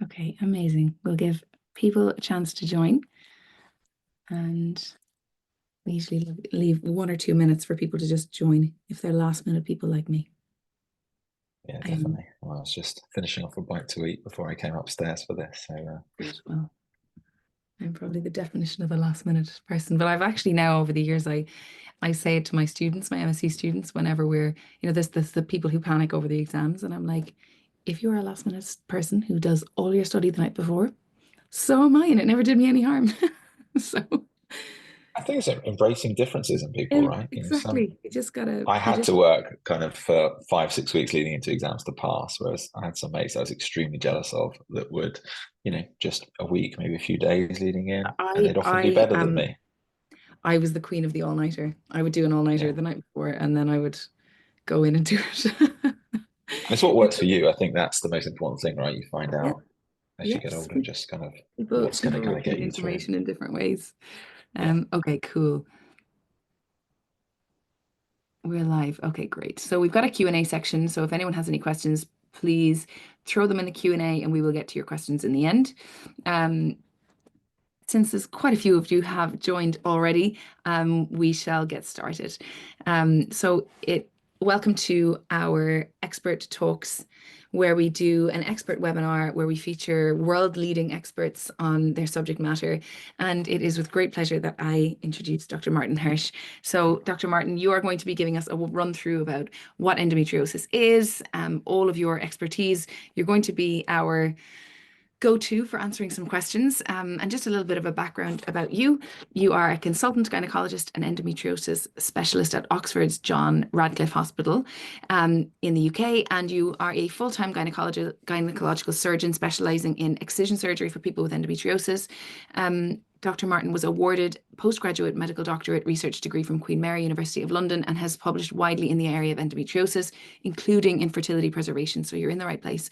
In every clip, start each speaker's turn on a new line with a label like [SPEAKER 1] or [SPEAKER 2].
[SPEAKER 1] Okay, amazing. We'll give people a chance to join, and we usually leave 1 or 2 minutes for people to just join if they're last minute people like me.
[SPEAKER 2] Yeah, definitely. Well, I was just finishing off a bite to eat before I came upstairs for this. So,
[SPEAKER 1] Great. Well, I'm probably the definition of a last minute person, but I've actually now over the years, I say it to my students, my MSc students, whenever there's the people who panic over the exams, and I'm like, if you're a last minute person who does all your study the night before, so am I, and it never did me any harm. So,
[SPEAKER 2] I think it's embracing differences in people,
[SPEAKER 1] and
[SPEAKER 2] right?
[SPEAKER 1] exactly, you just gotta,
[SPEAKER 2] I
[SPEAKER 1] you
[SPEAKER 2] had
[SPEAKER 1] just,
[SPEAKER 2] to work kind of for 5, 6 weeks leading into exams to pass, whereas I had some mates I was extremely jealous of that would, just a week, maybe a few days leading in, and
[SPEAKER 1] I,
[SPEAKER 2] they'd often do
[SPEAKER 1] I
[SPEAKER 2] better than
[SPEAKER 1] am,
[SPEAKER 2] me.
[SPEAKER 1] I was the queen of the all-nighter. I would do an all-nighter
[SPEAKER 2] Yeah.
[SPEAKER 1] the night before, and then I would go in and do it.
[SPEAKER 2] And it's what works for you. I think that's the most important thing, right? You find
[SPEAKER 1] Yeah,
[SPEAKER 2] out as you get
[SPEAKER 1] yes,
[SPEAKER 2] older just kind of
[SPEAKER 1] people
[SPEAKER 2] what's going to
[SPEAKER 1] people
[SPEAKER 2] kind of get
[SPEAKER 1] retain
[SPEAKER 2] you through.
[SPEAKER 1] information in different ways.
[SPEAKER 2] Yeah.
[SPEAKER 1] Okay, cool. We're live. Okay, great. So we've got a Q&A section. So if anyone has any questions, please throw them in the Q&A and we will get to your questions in the end. Since there's quite a few of you have joined already, we shall get started. Welcome to our expert talks, where we do an expert webinar where we feature world-leading experts on their subject matter. And it is with great pleasure that I introduce Dr. Martin Hirsch. So Dr. Martin, you are going to be giving us a run through about what endometriosis is, all of your expertise. You're going to be our go-to for answering some questions, and just a little bit of a background about you. You are a consultant gynecologist and endometriosis specialist at Oxford's John Radcliffe Hospital in the UK, and you are a full-time gynecological surgeon specializing in excision surgery for people with endometriosis. Dr. Martin was awarded postgraduate medical doctorate research degree from Queen Mary University of London and has published widely in the area of endometriosis, including in fertility preservation. So you're in the right place.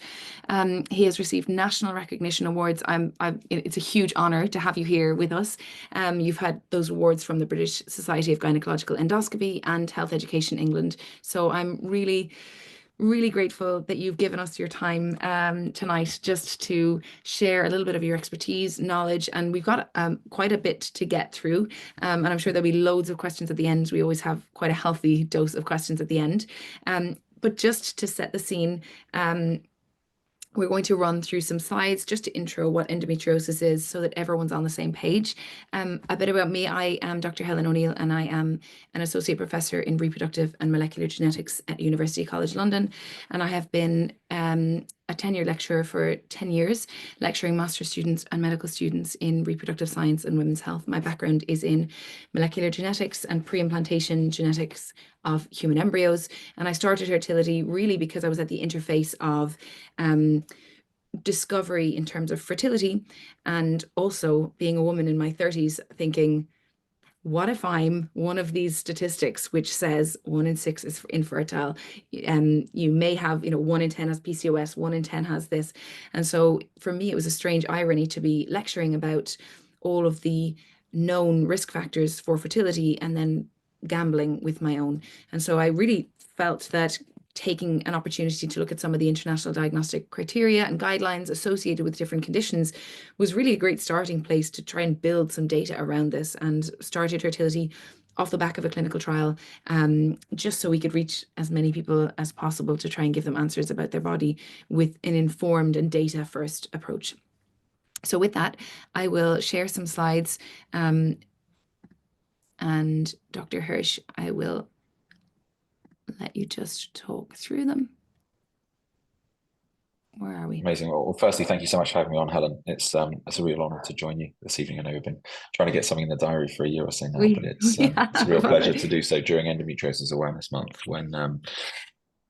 [SPEAKER 1] He has received national recognition awards. It's a huge honor to have you here with us. You've had those awards from the British Society of Gynecological Endoscopy and Health Education England. So I'm really grateful that you've given us your time tonight just to share a little bit of your expertise, knowledge, and we've got quite a bit to get through. And I'm sure there'll be loads of questions at the end. We always have quite a healthy dose of questions at the end. But just to set the scene, we're going to run through some slides just to intro what endometriosis is so that everyone's on the same page. A bit about me, I am Dr. Helen O'Neill and I am an associate professor in reproductive and molecular genetics at University College London. And I have been a tenured lecturer for 10 years, lecturing master's students and medical students in reproductive science and women's health. My background is in molecular genetics and pre-implantation genetics of human embryos. And I started Hertility really because I was at the interface of discovery in terms of fertility and also being a woman in my 30s thinking, what if I'm one of these statistics which says 1 in 6 is infertile? You may have, 1 in 10 has PCOS, 1 in 10 has this. And so for me, it was a strange irony to be lecturing about all of the known risk factors for fertility and then gambling with my own. And so I really felt that taking an opportunity to look at some of the international diagnostic criteria and guidelines associated with different conditions was really a great starting place to try and build some data around this, and started Hertility off the back of a clinical trial, just so we could reach as many people as possible to try and give them answers about their body with an informed and data first approach. So with that, I will share some slides, and Dr. Hirsch, I will let you just talk through them. Where are we?
[SPEAKER 2] Amazing. Well, firstly, thank you so much for having me on, Helen. It's a real honor to join you this evening. I know we've been trying to get something in the diary for a year or so now, but it's a real pleasure to do so during Endometriosis Awareness Month when I'm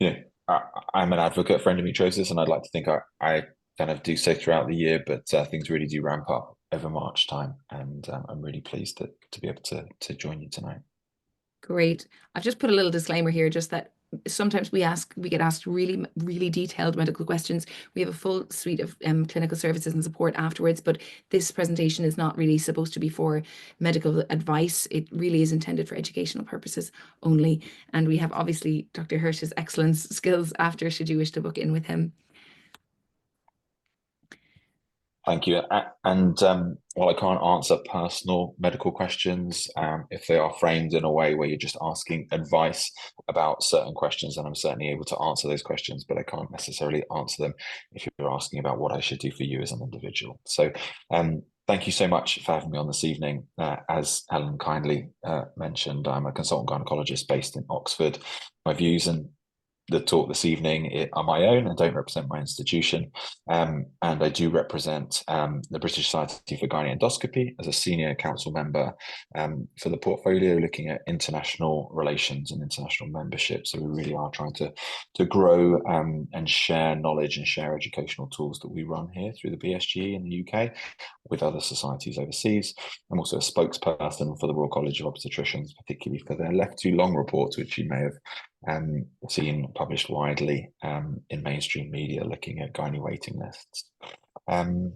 [SPEAKER 2] an advocate for endometriosis, and I'd like to think I kind of do so throughout the year, but things really do ramp up over March time, and I'm really pleased to be able to join you tonight.
[SPEAKER 1] Great. I've just put a little disclaimer here, just that sometimes we get asked really, really detailed medical questions. We have a full suite of clinical services and support afterwards, but this presentation is not really supposed to be for medical advice. It really is intended for educational purposes only. And we have obviously Dr. Hirsch's excellent skills after should you wish to book in with him.
[SPEAKER 2] Thank you. And while I can't answer personal medical questions, if they are framed in a way where you're just asking advice about certain questions, then I'm certainly able to answer those questions, but I can't necessarily answer them if you're asking about what I should do for you as an individual. So thank you so much for having me on this evening. As Helen kindly mentioned, I'm a consultant gynaecologist based in Oxford. My views and the talk this evening are my own and don't represent my institution. And I do represent the British Society for Gynae Endoscopy as a senior council member for the portfolio looking at international relations and international membership. So we really are trying to grow and share knowledge and share educational tools that we run here through the BSG in the UK with other societies overseas. I'm also a spokesperson for the Royal College of Obstetricians, particularly for their Left Too Long reports, which you may have seen published widely in mainstream media looking at gynae waiting lists. So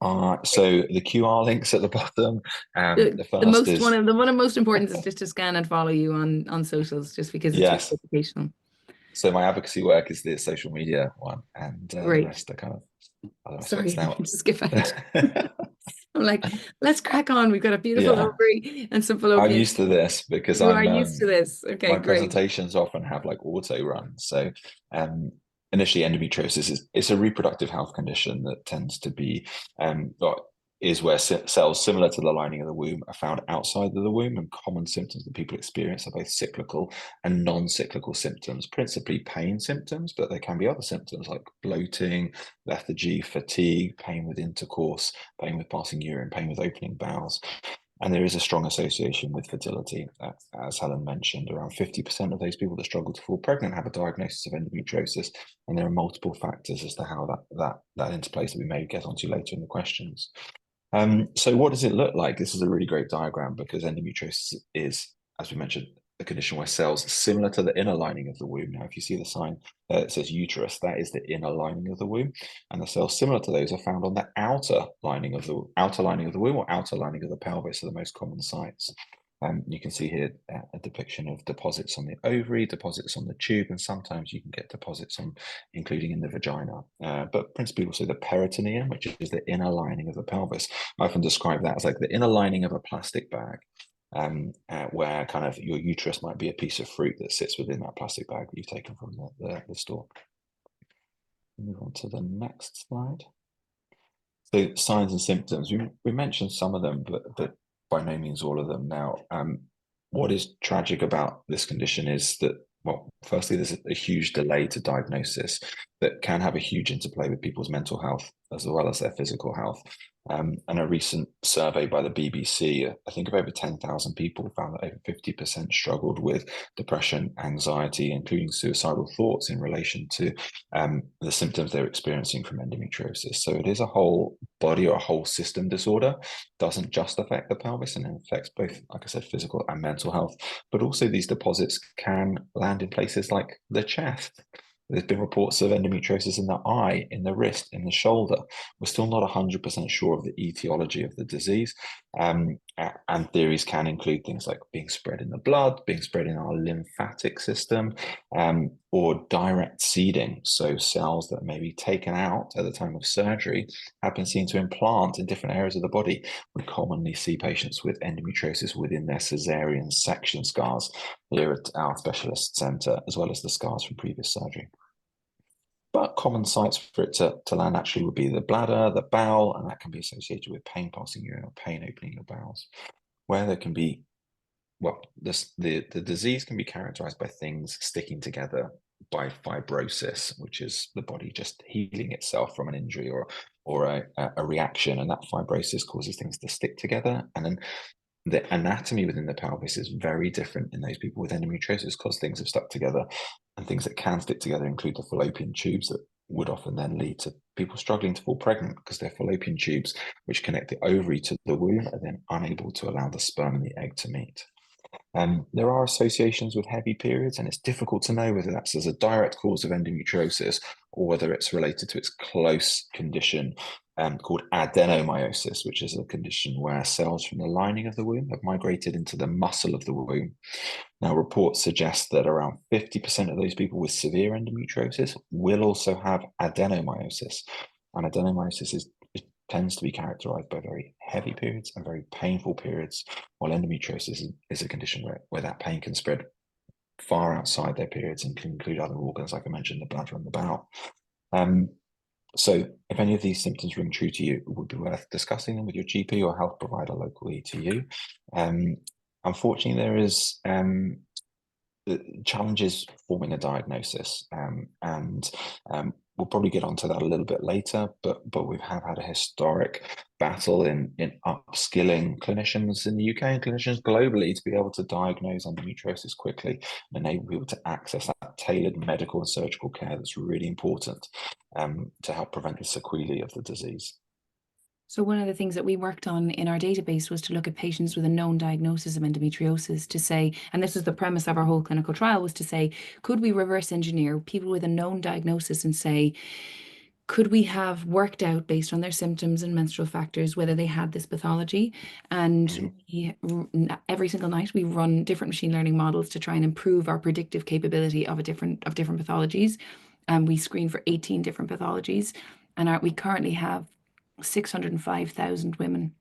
[SPEAKER 2] the QR links at the bottom. The first is
[SPEAKER 1] one of the most important is just to scan and follow you on socials, just because it's really educational.
[SPEAKER 2] So my advocacy work is the social media one, and the rest are kind of
[SPEAKER 1] sorry
[SPEAKER 2] now.
[SPEAKER 1] Just skip out. I'm like, let's crack on. We've got a beautiful ovary and some fallopian.
[SPEAKER 2] I'm used to this because
[SPEAKER 1] you are used to this. Okay,
[SPEAKER 2] my
[SPEAKER 1] great.
[SPEAKER 2] presentations often have like auto runs. So initially, endometriosis is a reproductive health condition that tends to be is where cells similar to the lining of the womb are found outside of the womb, and common symptoms that people experience are both cyclical and non-cyclical symptoms, principally pain symptoms, but there can be other symptoms like bloating, lethargy, fatigue, pain with intercourse, pain with passing urine, pain with opening bowels. And there is a strong association with fertility. As Helen mentioned, around 50% of those people that struggle to fall pregnant have a diagnosis of endometriosis, and there are multiple factors as to how that interplays that we may get onto later in the questions. So what does it look like? This is a really great diagram because endometriosis is, as we mentioned, a condition where cells similar to the inner lining of the womb. Now, if you see the sign that says uterus, that is the inner lining of the womb, and the cells similar to those are found on the outer lining of the womb or outer lining of the pelvis are the most common sites. You can see here a depiction of deposits on the ovary, deposits on the tube, and sometimes you can get deposits including in the vagina. But principally also the peritoneum, which is the inner lining of the pelvis. I often describe that as like the inner lining of a plastic bag, where kind of your uterus might be a piece of fruit that sits within that plastic bag that you've taken from the store. Move on to the next slide. So signs and symptoms, we mentioned some of them, but by no means all of them. Now, what is tragic about this condition is that, well, firstly, there's a huge delay to diagnosis that can have a huge interplay with people's mental health as well as their physical health. And a recent survey by the BBC, I think of over 10,000 people, found that over 50% struggled with depression, anxiety, including suicidal thoughts in relation to the symptoms they're experiencing from endometriosis. So it is a whole body or a whole system disorder. It doesn't just affect the pelvis, and it affects both, like I said, physical and mental health, but also these deposits can land in places like the chest. There's been reports of endometriosis in the eye, in the wrist, in the shoulder. We're still not 100% sure of the etiology of the disease. And theories can include things like being spread in the blood, being spread in our lymphatic system, or direct seeding. So cells that may be taken out at the time of surgery have been seen to implant in different areas of the body. We commonly see patients with endometriosis within their cesarean section scars here at our specialist centre, as well as the scars from previous surgery. But common sites for it to land actually would be the bladder, the bowel, and that can be associated with pain passing urine or pain opening your bowels. Where there can be, well, the disease can be characterized by things sticking together by fibrosis, which is the body just healing itself from an injury or a reaction, and that fibrosis causes things to stick together. And then the anatomy within the pelvis is very different in those people with endometriosis because things have stuck together, and things that can stick together include the fallopian tubes that would often then lead to people struggling to fall pregnant because their fallopian tubes, which connect the ovary to the womb, are then unable to allow the sperm and the egg to meet. There are associations with heavy periods, and it's difficult to know whether that's as a direct cause of endometriosis or whether it's related to its close condition called adenomyosis, which is a condition where cells from the lining of the womb have migrated into the muscle of the womb. Now, reports suggest that around 50% of those people with severe endometriosis will also have adenomyosis. And adenomyosis is tends to be characterized by very heavy periods and very painful periods, while endometriosis is a condition where that pain can spread far outside their periods and can include other organs, like I mentioned, the bladder and the bowel. So if any of these symptoms ring true to you, it would be worth discussing them with your GP or health provider locally to you. Unfortunately, there is challenges forming a diagnosis, and we'll probably get onto that a little bit later, but we have had a historic battle in upskilling clinicians in the UK and clinicians globally to be able to diagnose endometriosis quickly and enable people to access that tailored medical and surgical care that's really important to help prevent the sequelae of the disease.
[SPEAKER 1] So one of the things that we worked on in our database was to look at patients with a known diagnosis of endometriosis to say, and this is the premise of our whole clinical trial, was to say, could we reverse engineer people with a known diagnosis and say, could we have worked out based on their symptoms and menstrual factors whether they had this pathology? And every single night we run different machine learning models to try and improve our predictive capability of different pathologies. And we screen for 18 different pathologies, and we currently have 605,000 women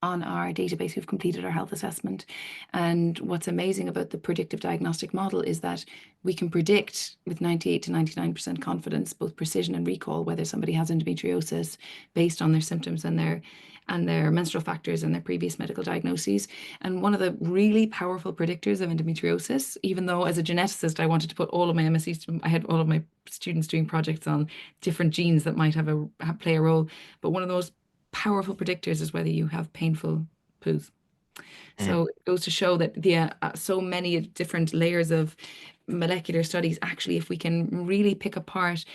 [SPEAKER 1] on our database who've completed our health assessment. And what's amazing about the predictive diagnostic model is that we can predict with 98 to 99% confidence, both precision and recall, whether somebody has endometriosis based on their symptoms and their menstrual factors and their previous medical diagnoses. And one of the really powerful predictors of endometriosis, even though as a geneticist, I wanted to put all of my MSc, I had all of my students doing projects on different genes that might play a role. But one of the most powerful predictors is whether you have painful poos. So it goes to show that so many different layers of molecular studies, actually, if we can really pick apart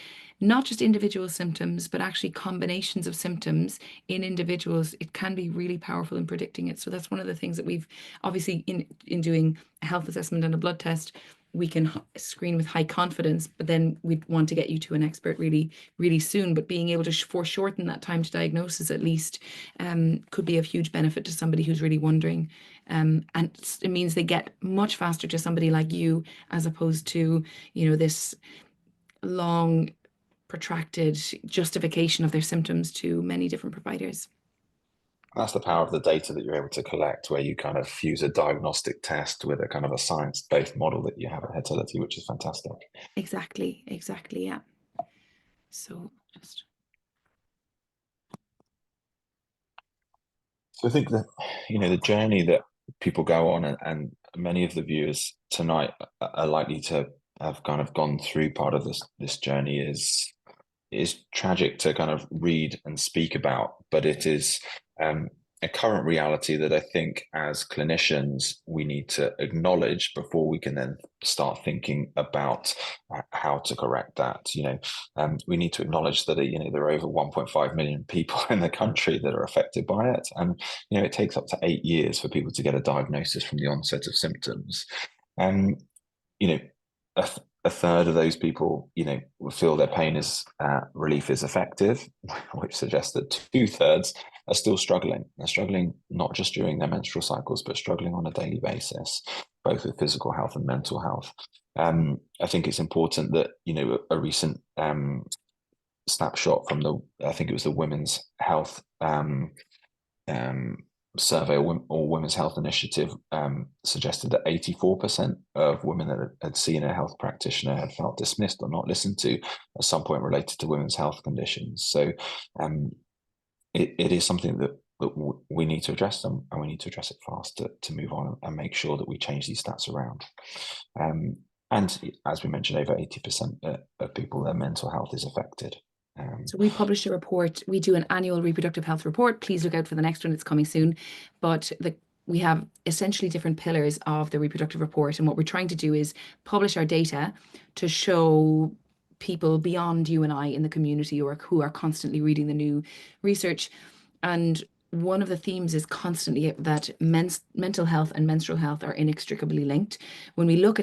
[SPEAKER 1] not just individual symptoms, but actually combinations of symptoms in individuals, it can be really powerful in predicting it. So that's one of the things that we've obviously in doing a health assessment and a blood test, we can screen with high confidence, but then we'd want to get you to an expert really, really soon. But being able to foreshorten that time to diagnosis at least could be of huge benefit to somebody who's really wondering. And it means they get much faster to somebody like you, as opposed to, this long, protracted justification of their symptoms to many different providers.
[SPEAKER 2] That's the power of the data that you're able to collect, where you kind of fuse a diagnostic test with a kind of a science-based model that you have at Hertility, which is fantastic.
[SPEAKER 1] Exactly, yeah. So
[SPEAKER 2] I think that, the journey that people go on, and many of the viewers tonight are likely to have kind of gone through part of this journey is tragic to kind of read and speak about, but it is a current reality that I think as clinicians we need to acknowledge before we can then start thinking about how to correct that. We need to acknowledge that there are over 1.5 million people in the country that are affected by it, and it takes up to 8 years for people to get a diagnosis from the onset of symptoms. A third of those people, feel their pain relief is effective, which suggests that 2/3 are still struggling. They're struggling not just during their menstrual cycles, but struggling on a daily basis, both with physical health and mental health. I think it's important that, a recent snapshot from I think it was the Women's Health survey or Women's Health Initiative suggested that 84% of women that had seen a health practitioner had felt dismissed or not listened to at some point related to women's health conditions. So it is something that we need to address them, and we need to address it fast to move on and make sure that we change these stats around. And as we mentioned, over 80% of people, their mental health is affected.
[SPEAKER 1] So we published a report. We do an annual reproductive health report. Please look out for the next one. It's coming soon. But we have essentially different pillars of the reproductive report. And what we're trying to do is publish our data to show people beyond you and I in the community, or who are constantly reading the new research. And one of the themes is constantly that mental health and menstrual health are inextricably linked. When we looked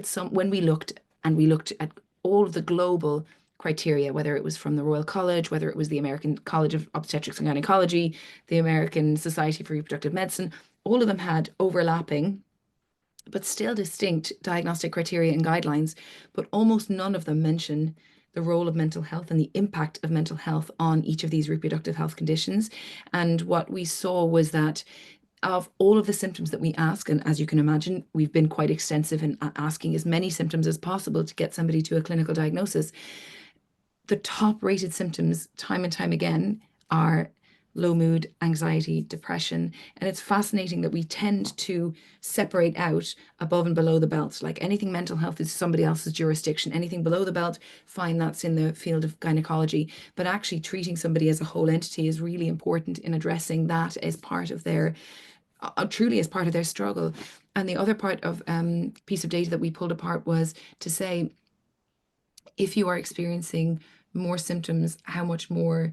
[SPEAKER 1] at all of the global criteria, whether it was from the Royal College, whether it was the American College of Obstetrics and Gynecology, the American Society for Reproductive Medicine, all of them had overlapping but still distinct diagnostic criteria and guidelines, but almost none of them mention the role of mental health and the impact of mental health on each of these reproductive health conditions. And what we saw was that of all of the symptoms that we ask, and as you can imagine, we've been quite extensive in asking as many symptoms as possible to get somebody to a clinical diagnosis, the top rated symptoms time and time again are low mood, anxiety, depression. And it's fascinating that we tend to separate out above and below the belt. Like anything mental health is somebody else's jurisdiction. Anything below the belt, fine, that's in the field of gynecology. But actually treating somebody as a whole entity is really important in addressing that as part of their, truly as part of their struggle. And the other part of piece of data that we pulled apart was to say, if you are experiencing more symptoms, how much more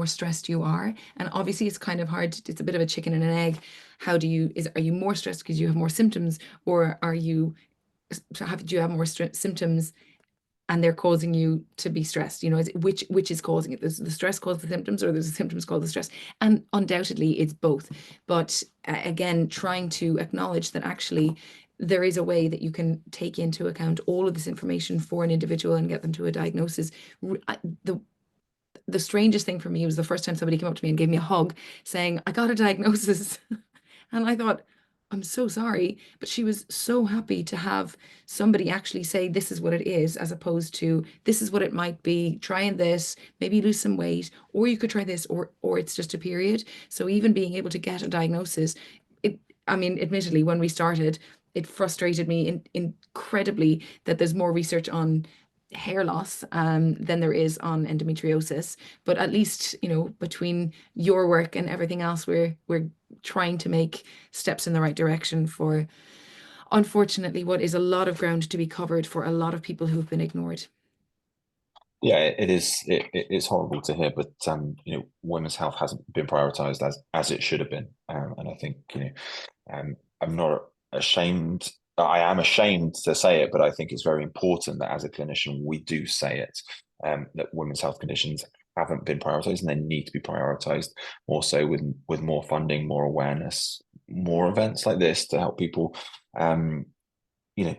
[SPEAKER 1] stressed you are. And obviously it's kind of hard, it's a bit of a chicken and an egg. Are you more stressed because you have more symptoms, or do you have more symptoms and they're causing you to be stressed? Which is causing it? Does the stress cause the symptoms, or does the symptoms cause the stress? And undoubtedly it's both. But again, trying to acknowledge that actually there is a way that you can take into account all of this information for an individual and get them to a diagnosis. The strangest thing for me was the first time somebody came up to me and gave me a hug saying, I got a diagnosis. And I thought, I'm so sorry, but she was so happy to have somebody actually say, this is what it is, as opposed to, this is what it might be, trying this, maybe lose some weight, or you could try this, or it's just a period. So even being able to get a diagnosis, admittedly, when we started, it frustrated me incredibly that there's more research on hair loss than there is on endometriosis. But at least, between your work and everything else, we're trying to make steps in the right direction for, unfortunately, what is a lot of ground to be covered for a lot of people who've been ignored.
[SPEAKER 2] Yeah, it is. It's horrible to hear, but women's health hasn't been prioritized as it should have been, and I think I'm not ashamed. I am ashamed to say it, but I think it's very important that as a clinician we do say it, that women's health conditions haven't been prioritized and they need to be prioritized more so with more funding, more awareness, more events like this to help people, you know,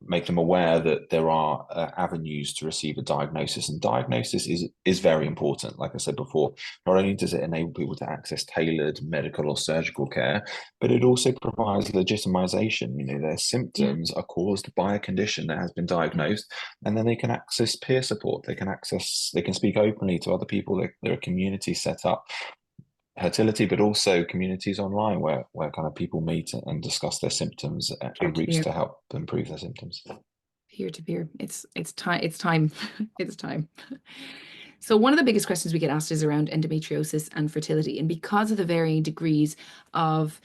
[SPEAKER 2] make them aware that there are avenues to receive a diagnosis, and diagnosis is very important. Like I said before, not only does it enable people to access tailored medical or surgical care, but it also provides legitimization. Their symptoms are caused by a condition that has been diagnosed, and then they can access peer support. They can speak openly to other people. There are communities set up, Hertility, but also communities online where kind of people meet and discuss their symptoms and routes to help improve their symptoms.
[SPEAKER 1] Peer to peer. It's time. It's time. It's time. So one of the biggest questions we get asked is around endometriosis and fertility. And because of the varying degrees of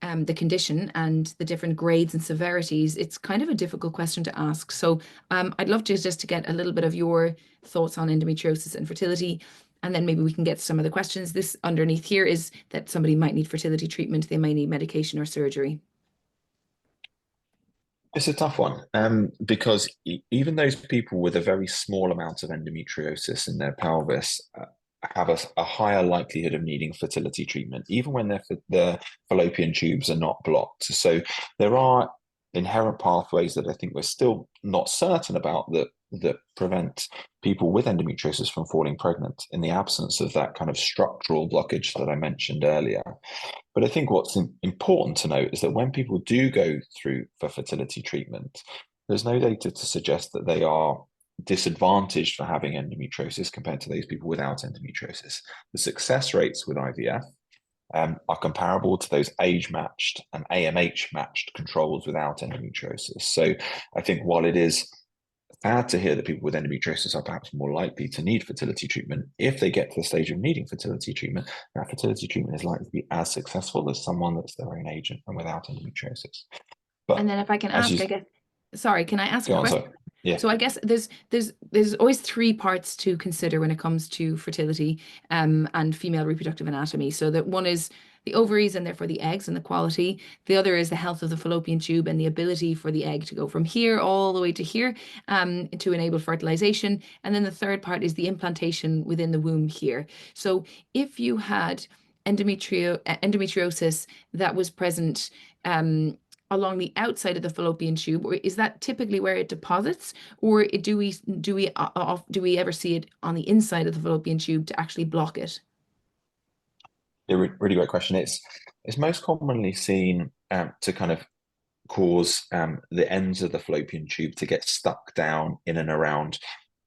[SPEAKER 1] the condition and the different grades and severities, it's kind of a difficult question to ask. So I'd love to just to get a little bit of your thoughts on endometriosis and fertility, and then maybe we can get some of the questions. This underneath here is that somebody might need fertility treatment, they might need medication or surgery.
[SPEAKER 2] It's a tough one, because even those people with a very small amount of endometriosis in their pelvis have a higher likelihood of needing fertility treatment, even when their fallopian tubes are not blocked. So there are inherent pathways that I think we're still not certain about that prevent people with endometriosis from falling pregnant in the absence of that kind of structural blockage that I mentioned earlier. But I think what's important to note is that when people do go through for fertility treatment, there's no data to suggest that they are disadvantaged for having endometriosis compared to those people without endometriosis. The success rates with IVF are comparable to those age-matched and AMH-matched controls without endometriosis. So I think while it is sad to hear that people with endometriosis are perhaps more likely to need fertility treatment, if they get to the stage of needing fertility treatment, that fertility treatment is likely to be as successful as someone that's their own age and without endometriosis. But
[SPEAKER 1] and then if I can ask, I guess, sorry, can I ask a question?
[SPEAKER 2] Sorry. Yeah.
[SPEAKER 1] So I guess there's always three parts to consider when it comes to fertility and female reproductive anatomy. So that one is the ovaries and therefore the eggs and the quality. The other is the health of the fallopian tube and the ability for the egg to go from here all the way to here to enable fertilization. And then the third part is the implantation within the womb here. So if you had endometriosis that was present along the outside of the fallopian tube, or is that typically where it deposits, or do we ever see it on the inside of the fallopian tube to actually block it?
[SPEAKER 2] Really great question. It's most commonly seen to kind of cause the ends of the fallopian tube to get stuck down in and around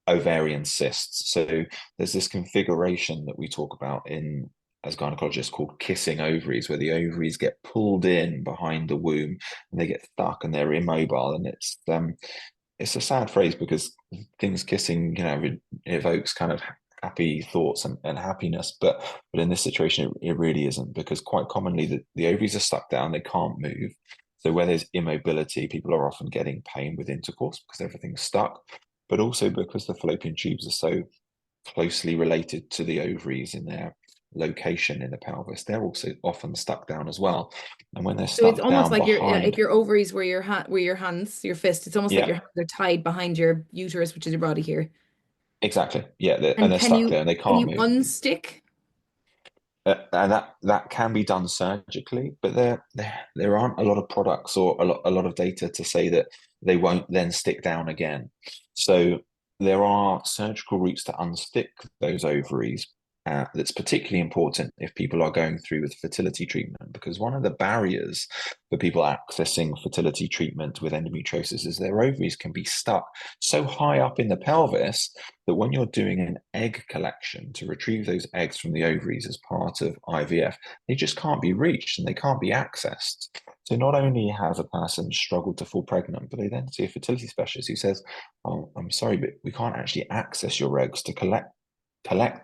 [SPEAKER 2] ovarian cysts. So there's this configuration that we talk about in as gynecologists called kissing ovaries, where the ovaries get pulled in behind the womb and they get stuck and they're immobile. And it's a sad phrase because things kissing, evokes kind of happy thoughts and happiness, but in this situation it really isn't, because quite commonly the ovaries are stuck down, they can't move. So where there's immobility, people are often getting pain with intercourse because everything's stuck, but also because the fallopian tubes are so closely related to the ovaries in their location in the pelvis, they're also often stuck down as well. And when they're
[SPEAKER 1] So it's
[SPEAKER 2] stuck
[SPEAKER 1] almost
[SPEAKER 2] down
[SPEAKER 1] like if
[SPEAKER 2] behind,
[SPEAKER 1] your ovaries were were your hands, your fist, it's almost like
[SPEAKER 2] yeah,
[SPEAKER 1] your hands are tied behind your uterus, which is your body here.
[SPEAKER 2] exactly, yeah, and
[SPEAKER 1] And
[SPEAKER 2] they're stuck there and they
[SPEAKER 1] can
[SPEAKER 2] can't
[SPEAKER 1] you
[SPEAKER 2] move.
[SPEAKER 1] unstick?
[SPEAKER 2] And that can be done surgically, but there aren't a lot of products or a lot of data to say that they won't then stick down again. So there are surgical routes to unstick those ovaries. That's particularly important if people are going through with fertility treatment, because one of the barriers for people accessing fertility treatment with endometriosis is their ovaries can be stuck so high up in the pelvis that when you're doing an egg collection to retrieve those eggs from the ovaries as part of IVF, they just can't be reached and they can't be accessed. So not only has a person struggled to fall pregnant, but they then see a fertility specialist who says, "Oh, I'm sorry, but we can't actually access your eggs to collect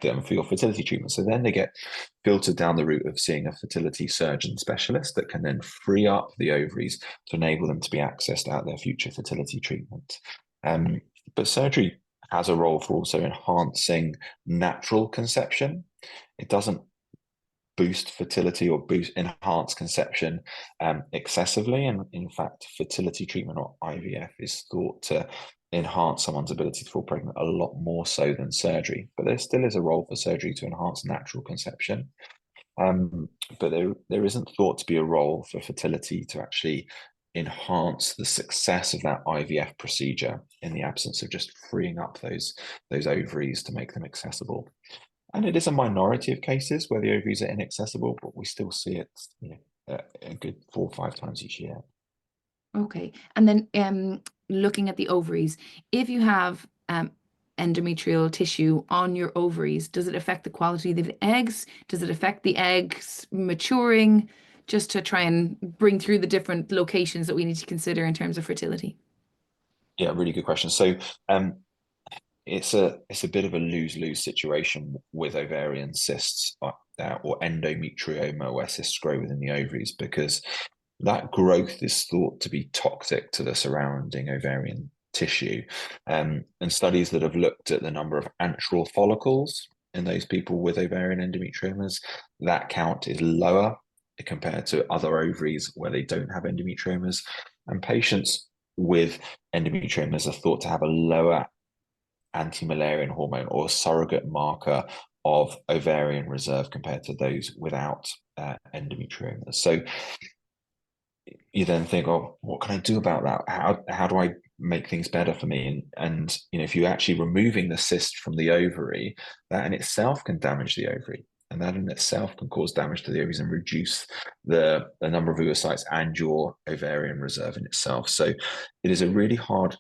[SPEAKER 2] them for your fertility treatment." So then they get filtered down the route of seeing a fertility surgeon specialist that can then free up the ovaries to enable them to be accessed at their future fertility treatment. But surgery has a role for also enhancing natural conception. It doesn't boost fertility or enhance conception excessively. And in fact, fertility treatment or IVF is thought to enhance someone's ability to fall pregnant a lot more so than surgery. But there still is a role for surgery to enhance natural conception. But there isn't thought to be a role for fertility to actually enhance the success of that IVF procedure in the absence of just freeing up those ovaries to make them accessible. And it is a minority of cases where the ovaries are inaccessible, but we still see it, a good 4 or 5 times each year.
[SPEAKER 1] Okay. And then looking at the ovaries, if you have endometrial tissue on your ovaries, does it affect the quality of the eggs? Does it affect the eggs maturing? Just to try and bring through the different locations that we need to consider in terms of fertility.
[SPEAKER 2] Yeah, really good question. So it's a bit of a lose-lose situation with ovarian cysts or endometrioma, where cysts grow within the ovaries, because that growth is thought to be toxic to the surrounding ovarian tissue. And studies that have looked at the number of antral follicles in those people with ovarian endometriomas, that count is lower compared to other ovaries where they don't have endometriomas. And patients with endometriomas are thought to have a lower anti-Müllerian hormone or surrogate marker of ovarian reserve compared to those without endometriomas. So you then think, oh, what can I do about that? How do I make things better for me? And if you're actually removing the cyst from the ovary, that in itself can damage the ovary. And that in itself can cause damage to the ovaries and reduce the number of oocytes and your ovarian reserve in itself. So it is a really hard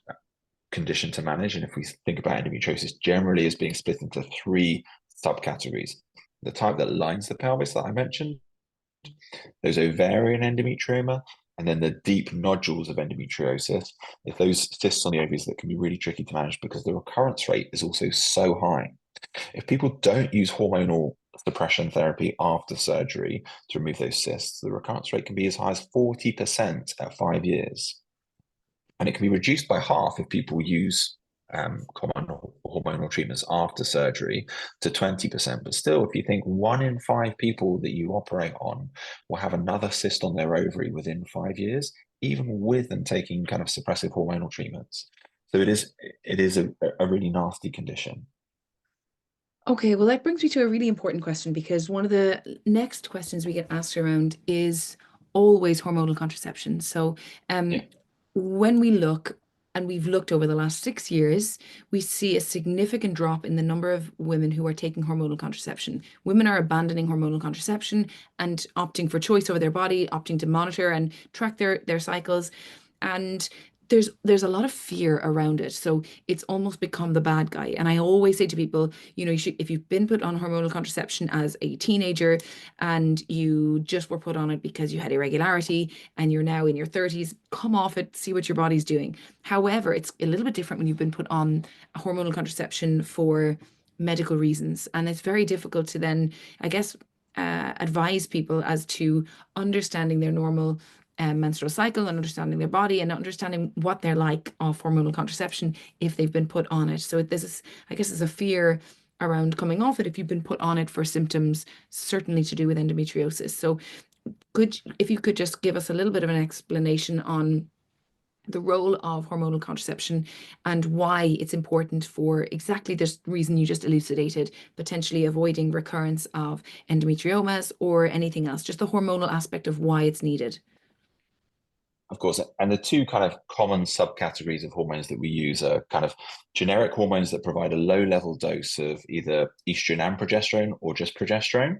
[SPEAKER 2] condition to manage. And if we think about endometriosis generally as being split into 3 subcategories: the type that lines the pelvis that I mentioned, those ovarian endometrioma, and then the deep nodules of endometriosis. If those cysts on the ovaries, that can be really tricky to manage because the recurrence rate is also so high. If people don't use hormonal suppression therapy after surgery to remove those cysts, the recurrence rate can be as high as 40% at 5 years. And it can be reduced by half if people use common hormonal treatments after surgery to 20%. But still, if you think 1 in 5 people that you operate on will have another cyst on their ovary within 5 years, even with them taking kind of suppressive hormonal treatments. So it is a really nasty condition.
[SPEAKER 1] Okay, well, that brings me to a really important question, because one of the next questions we get asked around is always hormonal contraception. So
[SPEAKER 2] Yeah.
[SPEAKER 1] when we look, and we've looked over the last 6 years, we see a significant drop in the number of women who are taking hormonal contraception. Women are abandoning hormonal contraception and opting for choice over their body, opting to monitor and track their cycles. And there's a lot of fear around it. So it's almost become the bad guy. And I always say to people, you should, if you've been put on hormonal contraception as a teenager and you just were put on it because you had irregularity and you're now in your 30s, come off it, see what your body's doing. However, it's a little bit different when you've been put on a hormonal contraception for medical reasons. And it's very difficult to then, I guess, advise people as to understanding their normal menstrual cycle and understanding their body and understanding what they're like off hormonal contraception if they've been put on it. So this is, I guess, there's a fear around coming off it if you've been put on it for symptoms, certainly to do with endometriosis. So if you could just give us a little bit of an explanation on the role of hormonal contraception and why it's important for exactly this reason you just elucidated, potentially avoiding recurrence of endometriomas or anything else, just the hormonal aspect of why it's needed.
[SPEAKER 2] Of course, and the two kind of common subcategories of hormones that we use are kind of generic hormones that provide a low level dose of either estrogen and progesterone or just progesterone,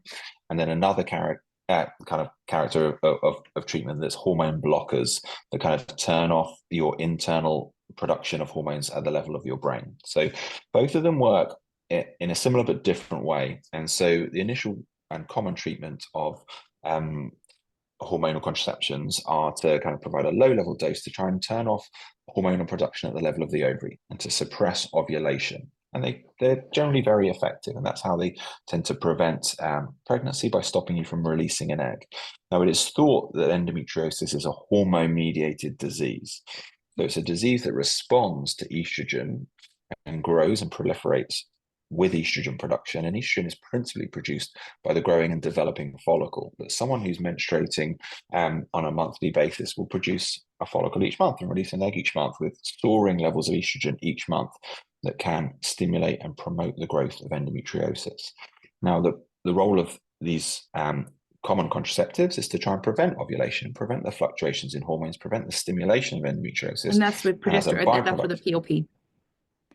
[SPEAKER 2] and then another kind of character of treatment that's hormone blockers that kind of turn off your internal production of hormones at the level of your brain. So both of them work in a similar but different way. And so the initial and common treatment of hormonal contraceptions are to kind of provide a low level dose to try and turn off hormonal production at the level of the ovary and to suppress ovulation. And they're generally very effective. And that's how they tend to prevent pregnancy, by stopping you from releasing an egg. Now, it is thought that endometriosis is a hormone-mediated disease. So it's a disease that responds to estrogen and grows and proliferates with estrogen production, and estrogen is principally produced by the growing and developing follicle. That someone who's menstruating on a monthly basis will produce a follicle each month and release an egg each month, with soaring levels of estrogen each month that can stimulate and promote the growth of endometriosis. Now, the role of these common contraceptives is to try and prevent ovulation, prevent the fluctuations in hormones, prevent the stimulation of endometriosis.
[SPEAKER 1] And that's with progesterone, that's for the POP.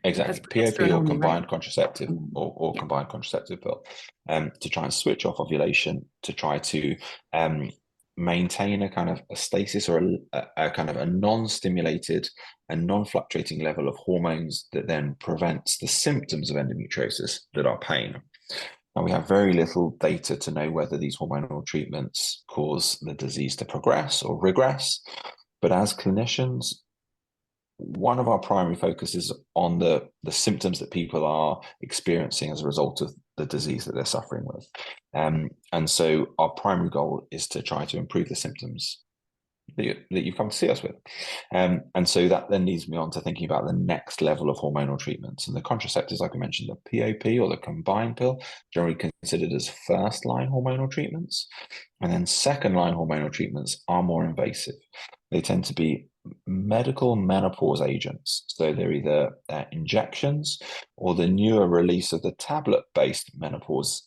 [SPEAKER 2] Exactly, POP or
[SPEAKER 1] only,
[SPEAKER 2] combined
[SPEAKER 1] right?
[SPEAKER 2] contraceptive or
[SPEAKER 1] Yeah.
[SPEAKER 2] combined contraceptive pill, to try and switch off ovulation, to try to maintain a kind of a stasis or a kind of a non-stimulated and non-fluctuating level of hormones that then prevents the symptoms of endometriosis that are pain. Now, we have very little data to know whether these hormonal treatments cause the disease to progress or regress, but as clinicians, one of our primary focus is on the symptoms that people are experiencing as a result of the disease that they're suffering with. And so our primary goal is to try to improve the symptoms that you've come to see us with. And so that then leads me on to thinking about the next level of hormonal treatments. And the contraceptives, like I mentioned, the POP or the combined pill, generally considered as first-line hormonal treatments. And then second-line hormonal treatments are more invasive. They tend to be medical menopause agents. So they're either injections or the newer release of the tablet-based menopause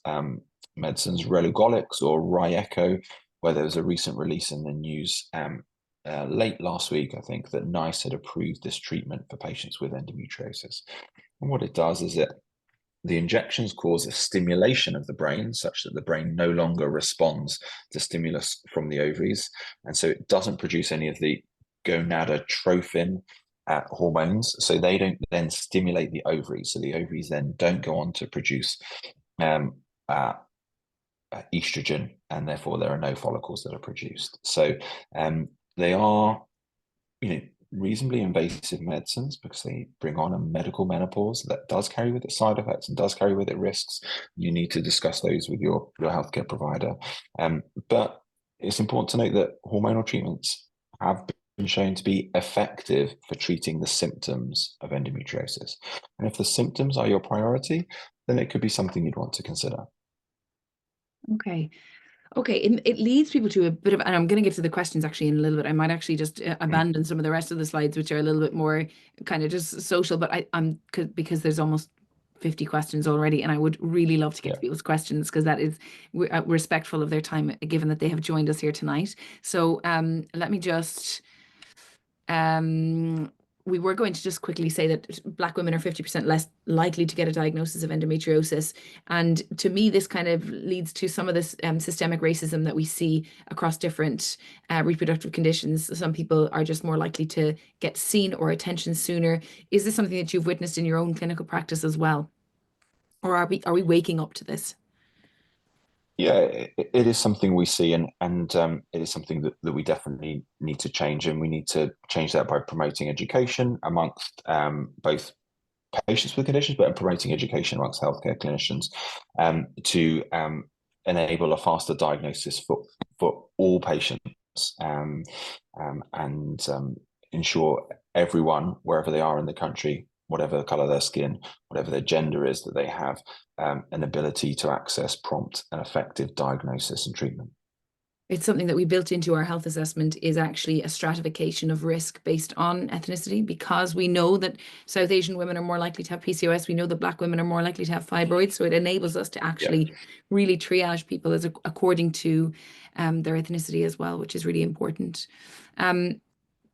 [SPEAKER 2] medicines, relugolix or Ryeco, where there was a recent release in the news late last week, I think, that NICE had approved this treatment for patients with endometriosis. And what it does is the injections cause a stimulation of the brain such that the brain no longer responds to stimulus from the ovaries. And so it doesn't produce any of the gonadotrophin hormones. So they don't then stimulate the ovaries. So the ovaries then don't go on to produce estrogen, and therefore there are no follicles that are produced. So they are, reasonably invasive medicines because they bring on a medical menopause that does carry with it side effects and does carry with it risks. You need to discuss those with your healthcare provider. But it's important to note that hormonal treatments have been shown to be effective for treating the symptoms of endometriosis. And if the symptoms are your priority, then it could be something you'd want to consider.
[SPEAKER 1] Okay. Okay, it leads people to a bit of, and I'm going to get to the questions actually in a little bit. I might actually just abandon some of the rest of the slides, which are a little bit more kind of just social, but I'm because there's almost 50 questions already, and I would really love to get to people's questions, because that is respectful of their time, given that they have joined us here tonight. So let me just we were going to just quickly say that Black women are 50% less likely to get a diagnosis of endometriosis. And to me, this kind of leads to some of this systemic racism that we see across different reproductive conditions. Some people are just more likely to get seen or attention sooner. Is this something that you've witnessed in your own clinical practice as well? Or are we waking up to this?
[SPEAKER 2] Yeah, it is something we see, and it is something that we definitely need to change, and we need to change that by promoting education amongst both patients with conditions, but promoting education amongst healthcare clinicians to enable a faster diagnosis for all patients, and ensure everyone, wherever they are in the country, whatever the color of their skin, whatever their gender is, that they have an ability to access prompt and effective diagnosis and treatment.
[SPEAKER 1] It's something that we built into our health assessment, is actually a stratification of risk based on ethnicity, because we know that South Asian women are more likely to have PCOS. We know that Black women are more likely to have fibroids. So it enables us to actually really triage people according to their ethnicity as well, which is really important.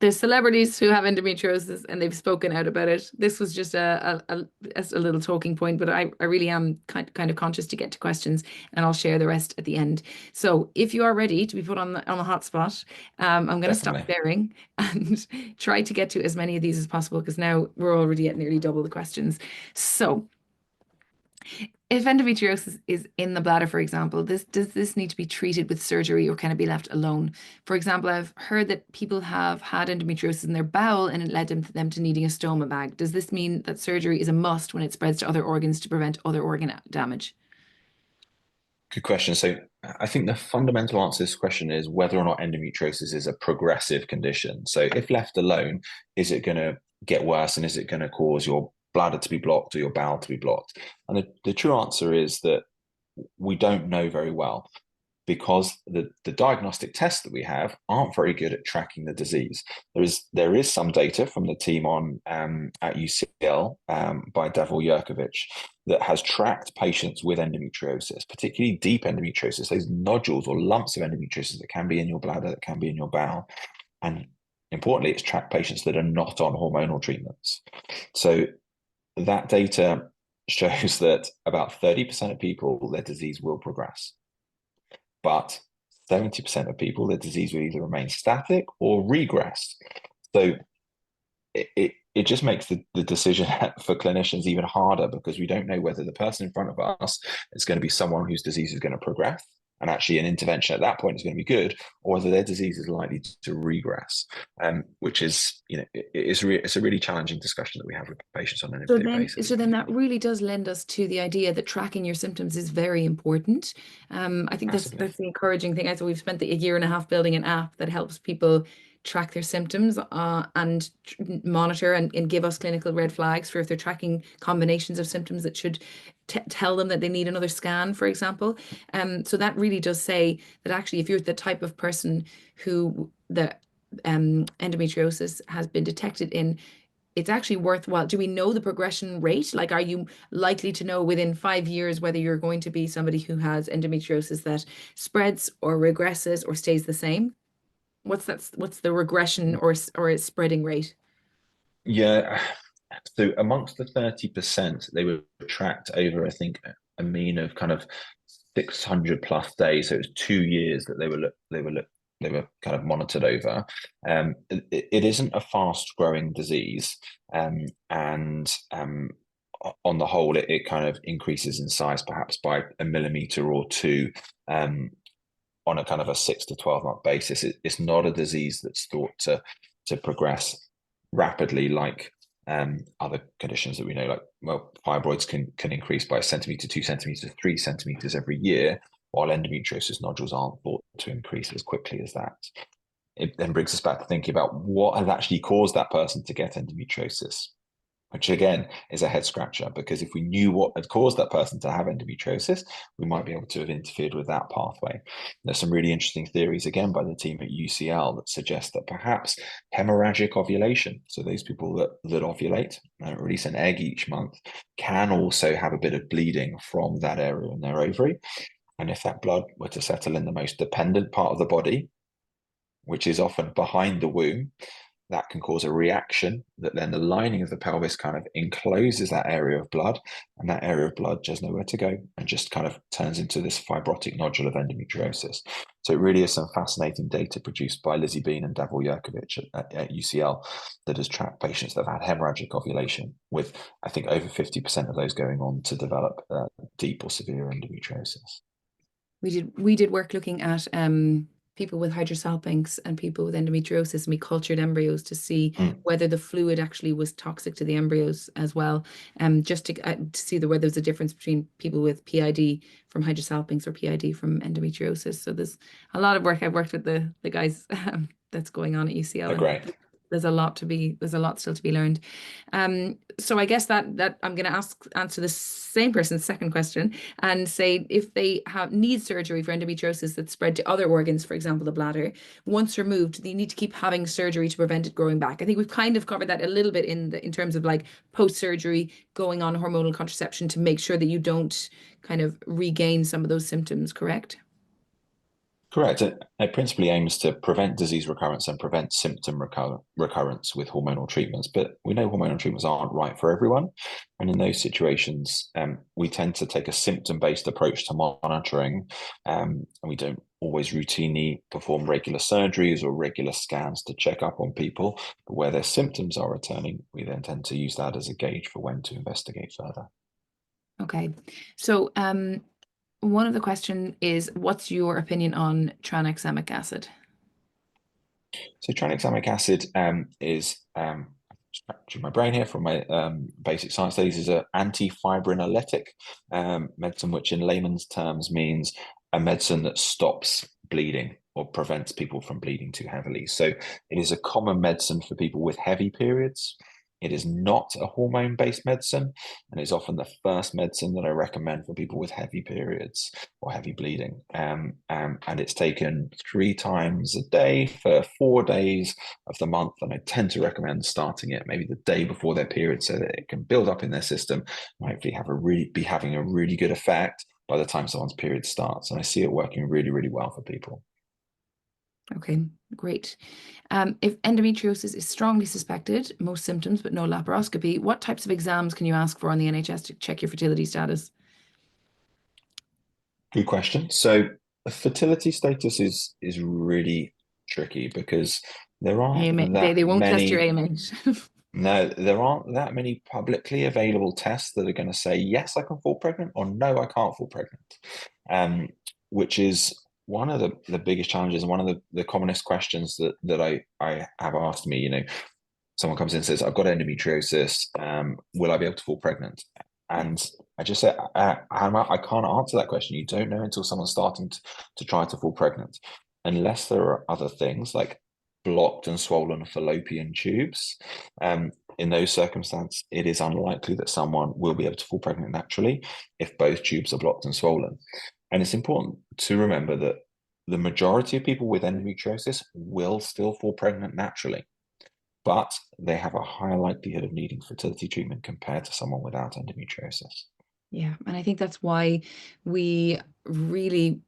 [SPEAKER 1] There's celebrities who have endometriosis and they've spoken out about it. This was just a little talking point, but I really am kind of conscious to get to questions, and I'll share the rest at the end. So if you are ready to be put on the hot spot, I'm going to stop sharing and try to get to as many of these as possible, because now we're already at nearly double the questions. So if endometriosis is in the bladder, for example, does this need to be treated with surgery, or can it be left alone? For example, I've heard that people have had endometriosis in their bowel and it led them to needing a stoma bag. Does this mean that surgery is a must when it spreads to other organs to prevent other organ damage?
[SPEAKER 2] Good question. So I think the fundamental answer to this question is whether or not endometriosis is a progressive condition. So if left alone, is it going to get worse, and is it going to cause your bladder to be blocked or your bowel to be blocked? And the true answer is that we don't know very well, because the diagnostic tests that we have aren't very good at tracking the disease. There is some data from the team on at UCL by Davor Jerkovic that has tracked patients with endometriosis, particularly deep endometriosis, those nodules or lumps of endometriosis that can be in your bladder, that can be in your bowel. And importantly, it's tracked patients that are not on hormonal treatments. So that data shows that about 30% of people, their disease will progress. But 70% of people, their disease will either remain static or regress. So it just makes the decision for clinicians even harder, because we don't know whether the person in front of us is going to be someone whose disease is going to progress, and actually an intervention at that point is going to be good, or whether their disease is likely to regress, which is, it's a really challenging discussion that we have with patients on an everyday basis.
[SPEAKER 1] So then that really does lend us to the idea that tracking your symptoms is very important. I think that's the encouraging thing. So we've spent a year and a half building an app that helps people track their symptoms and monitor and give us clinical red flags for if they're tracking combinations of symptoms that should tell them that they need another scan, for example. So that really does say that actually, if you're the type of person who the endometriosis has been detected in, it's actually worthwhile. Do we know the progression rate? Like, are you likely to know within 5 years whether you're going to be somebody who has endometriosis that spreads or regresses or stays the same? What's the regression or spreading rate?
[SPEAKER 2] Yeah. So amongst the 30%, they were tracked over, I think, a mean of kind of 600 plus days. So it was 2 years that they were kind of monitored over. It isn't a fast growing disease, and on the whole, it kind of increases in size perhaps by a millimeter or two on a kind of a 6 to 12 month basis. It's not a disease that's thought to progress rapidly like other conditions that we know, like, well, fibroids can increase by a centimeter, 2 centimeters, 3 centimeters every year, while endometriosis nodules aren't thought to increase as quickly as that. It then brings us back to thinking about what has actually caused that person to get endometriosis. which again is a head scratcher, because if we knew what had caused that person to have endometriosis, we might be able to have interfered with that pathway. There's some really interesting theories, again, by the team at UCL that suggest that perhaps hemorrhagic ovulation, so those people that ovulate and release an egg each month, can also have a bit of bleeding from that area in their ovary. And if that blood were to settle in the most dependent part of the body, which is often behind the womb, that can cause a reaction that then the lining of the pelvis kind of encloses that area of blood, and that area of blood just nowhere to go and just kind of turns into this fibrotic nodule of endometriosis. So it really is some fascinating data produced by Lizzie Bean and Davor Jerkovic at UCL that has tracked patients that have had hemorrhagic ovulation, with I think over 50% of those going on to develop deep or severe endometriosis.
[SPEAKER 1] We did work looking at people with hydrosalpinx and people with endometriosis, and we cultured embryos to see whether the fluid actually was toxic to the embryos as well, just to see whether there's a difference between people with PID from hydrosalpinx or PID from endometriosis. So there's a lot of work. I've worked with the guys that's going on at UCL.
[SPEAKER 2] Oh, great.
[SPEAKER 1] There's a lot still to be learned. So I guess that I'm going to answer the same person's second question and say, if they need surgery for endometriosis that's spread to other organs, for example, the bladder, once removed, they need to keep having surgery to prevent it growing back. I think we've kind of covered that a little bit in terms of like post-surgery, going on hormonal contraception to make sure that you don't kind of regain some of those symptoms, correct?
[SPEAKER 2] Correct. It principally aims to prevent disease recurrence and prevent symptom recurrence with hormonal treatments. But we know hormonal treatments aren't right for everyone. And in those situations, we tend to take a symptom-based approach to monitoring. And we don't always routinely perform regular surgeries or regular scans to check up on people. But where their symptoms are returning, we then tend to use that as a gauge for when to investigate further.
[SPEAKER 1] Okay. So one of the questions is, what's your opinion on tranexamic acid?
[SPEAKER 2] So tranexamic acid is scratching my brain here from my basic science studies, is an anti-fibrinolytic medicine, which in layman's terms means a medicine that stops bleeding or prevents people from bleeding too heavily. So it is a common medicine for people with heavy periods. It is not a hormone-based medicine, and it's often the first medicine that I recommend for people with heavy periods or heavy bleeding. And it's taken 3 times a day for 4 days of the month, and I tend to recommend starting it maybe the day before their period so that it can build up in their system and hopefully be having a really good effect by the time someone's period starts. And I see it working really, really well for people.
[SPEAKER 1] Okay, great. If endometriosis is strongly suspected, most symptoms but no laparoscopy, what types of exams can you ask for on the NHS to check your fertility status?
[SPEAKER 2] Good question. So fertility status is really tricky because there aren't
[SPEAKER 1] They
[SPEAKER 2] that
[SPEAKER 1] won't test your
[SPEAKER 2] many.
[SPEAKER 1] AMH.
[SPEAKER 2] No, there aren't that many publicly available tests that are going to say, yes, I can fall pregnant, or no, I can't fall pregnant, which is one of the biggest challenges and one of the commonest questions that I have asked me. Someone comes in and says, I've got endometriosis, will I be able to fall pregnant? And I just say, I can't answer that question. You don't know until someone's starting to try to fall pregnant, unless there are other things like blocked and swollen fallopian tubes. In those circumstances, it is unlikely that someone will be able to fall pregnant naturally if both tubes are blocked and swollen. And it's important to remember that the majority of people with endometriosis will still fall pregnant naturally, but they have a higher likelihood of needing fertility treatment compared to someone without endometriosis.
[SPEAKER 1] Yeah, and I think that's why we really,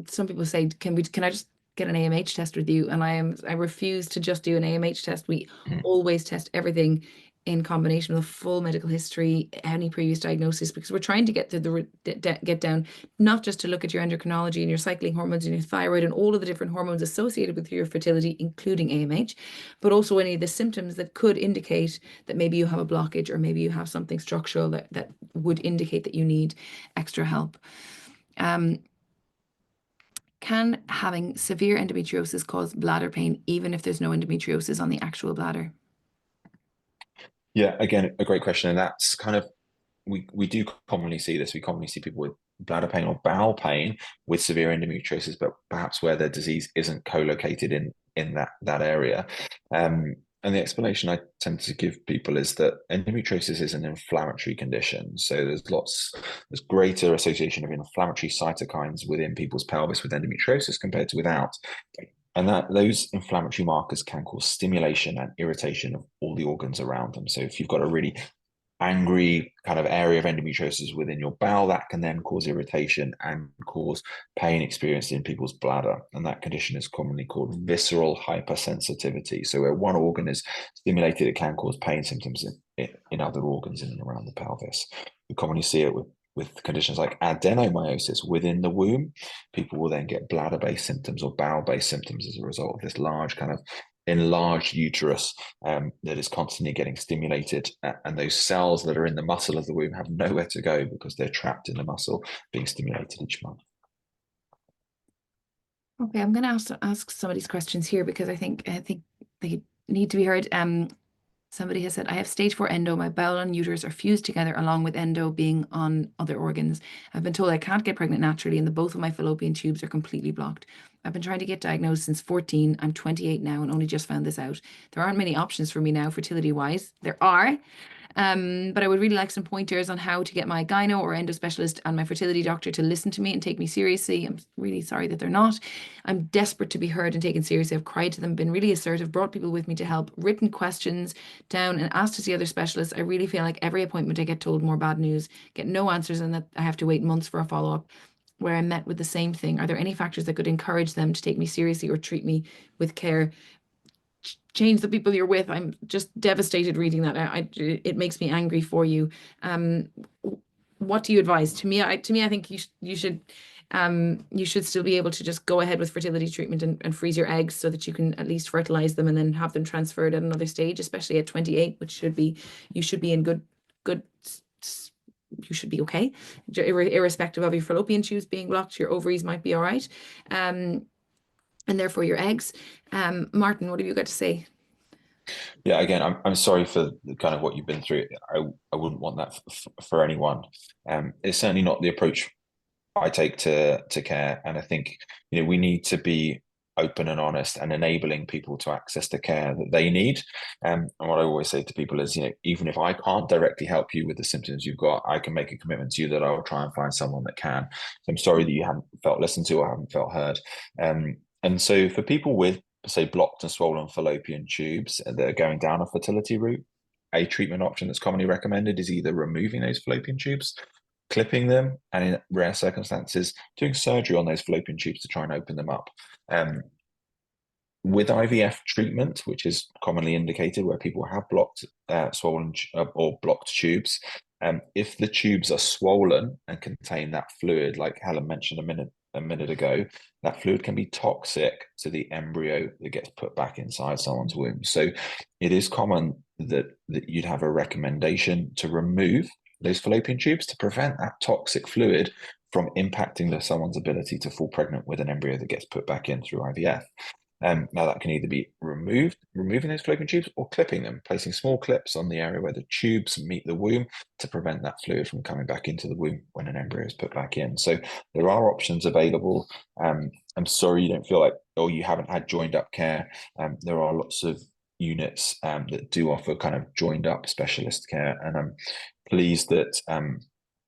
[SPEAKER 1] some people say, can I just get an AMH test with you? And I refuse to just do an AMH test. We always test everything in combination with a full medical history, any previous diagnosis, because we're trying to get to get down, not just to look at your endocrinology and your cycling hormones and your thyroid and all of the different hormones associated with your fertility, including AMH, but also any of the symptoms that could indicate that maybe you have a blockage or maybe you have something structural that would indicate that you need extra help. Can having severe endometriosis cause bladder pain, even if there's no endometriosis on the actual bladder?
[SPEAKER 2] Yeah, again, a great question. And that's kind of, we do commonly see this. We commonly see people with bladder pain or bowel pain with severe endometriosis, but perhaps where their disease isn't co-located in that area. And the explanation I tend to give people is that endometriosis is an inflammatory condition. So there's greater association of inflammatory cytokines within people's pelvis with endometriosis compared to without. And that those inflammatory markers can cause stimulation and irritation of all the organs around them. So if you've got a really angry kind of area of endometriosis within your bowel, that can then cause irritation and cause pain experienced in people's bladder. And that condition is commonly called visceral hypersensitivity. So where one organ is stimulated, it can cause pain symptoms in other organs in and around the pelvis. We commonly see it with conditions like adenomyosis within the womb. People will then get bladder-based symptoms or bowel-based symptoms as a result of this large kind of enlarged uterus that is constantly getting stimulated, and those cells that are in the muscle of the womb have nowhere to go because they're trapped in the muscle being stimulated each month.
[SPEAKER 1] Okay, I'm going to ask some of these questions here because I think they need to be heard. Somebody has said, I have stage 4 endo. My bowel and uterus are fused together along with endo being on other organs. I've been told I can't get pregnant naturally and both of my fallopian tubes are completely blocked. I've been trying to get diagnosed since 14. I'm 28 now and only just found this out. There aren't many options for me now, fertility-wise. There are, but I would really like some pointers on how to get my gyno or endo specialist and my fertility doctor to listen to me and take me seriously. I'm really sorry that they're not. I'm desperate to be heard and taken seriously. I've cried to them, been really assertive, brought people with me to help, written questions down and asked to see other specialists. I really feel like every appointment I get told more bad news, get no answers, and that I have to wait months for a follow-up where I'm met with the same thing. Are there any factors that could encourage them to take me seriously or treat me with care? Change the people you're with. I'm just devastated reading that. It makes me angry for you. What do you advise? To me, I think you should still be able to just go ahead with fertility treatment and freeze your eggs so that you can at least fertilize them and then have them transferred at another stage, especially at 28, which you should be in good, you should be okay, irrespective of your fallopian tubes being blocked. Your ovaries might be all right. And therefore your eggs. Martin, what have you got to say?
[SPEAKER 2] Yeah, again, I'm sorry for kind of what you've been through. I wouldn't want that for anyone. It's certainly not the approach I take to care, and I think we need to be open and honest and enabling people to access the care that they need. And what I always say to people is, even if I can't directly help you with the symptoms you've got, I can make a commitment to you that I will try and find someone that can. So I'm sorry that you haven't felt listened to or haven't felt heard. And so for people with, say, blocked and swollen fallopian tubes that are going down a fertility route, a treatment option that's commonly recommended is either removing those fallopian tubes, clipping them, and in rare circumstances, doing surgery on those fallopian tubes to try and open them up. With IVF treatment, which is commonly indicated where people have blocked, swollen or blocked tubes, if the tubes are swollen and contain that fluid, like Helen mentioned a minute ago, that fluid can be toxic to the embryo that gets put back inside someone's womb. So it is common that you'd have a recommendation to remove those fallopian tubes to prevent that toxic fluid from impacting someone's ability to fall pregnant with an embryo that gets put back in through IVF. Now that can either be removing those fallopian tubes, or clipping them, placing small clips on the area where the tubes meet the womb to prevent that fluid from coming back into the womb when an embryo is put back in. So there are options available. I'm sorry you don't feel like, or you haven't had joined up care. There are lots of units that do offer kind of joined up specialist care, and I'm pleased that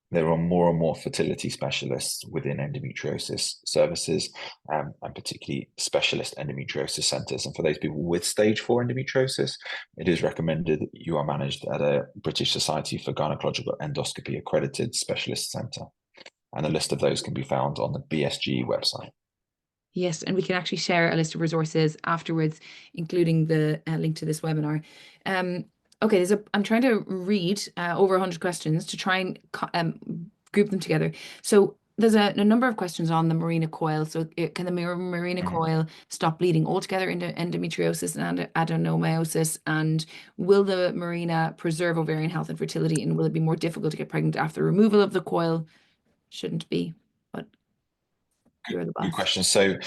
[SPEAKER 2] there are more and more fertility specialists within endometriosis services, and particularly specialist endometriosis centres. And for those people with stage 4 endometriosis, it is recommended that you are managed at a British Society for Gynaecological Endoscopy accredited specialist centre. And a list of those can be found on the BSG website.
[SPEAKER 1] Yes, and we can actually share a list of resources afterwards, including the link to this webinar. Okay, I'm trying to read over 100 questions to try and group them together. So there's a number of questions on the Mirena coil. So can the Mirena coil stop bleeding altogether into endometriosis and adenomyosis? And will the Mirena preserve ovarian health and fertility? And will it be more difficult to get pregnant after removal of the coil? Shouldn't be, but you're the boss.
[SPEAKER 2] Good question. So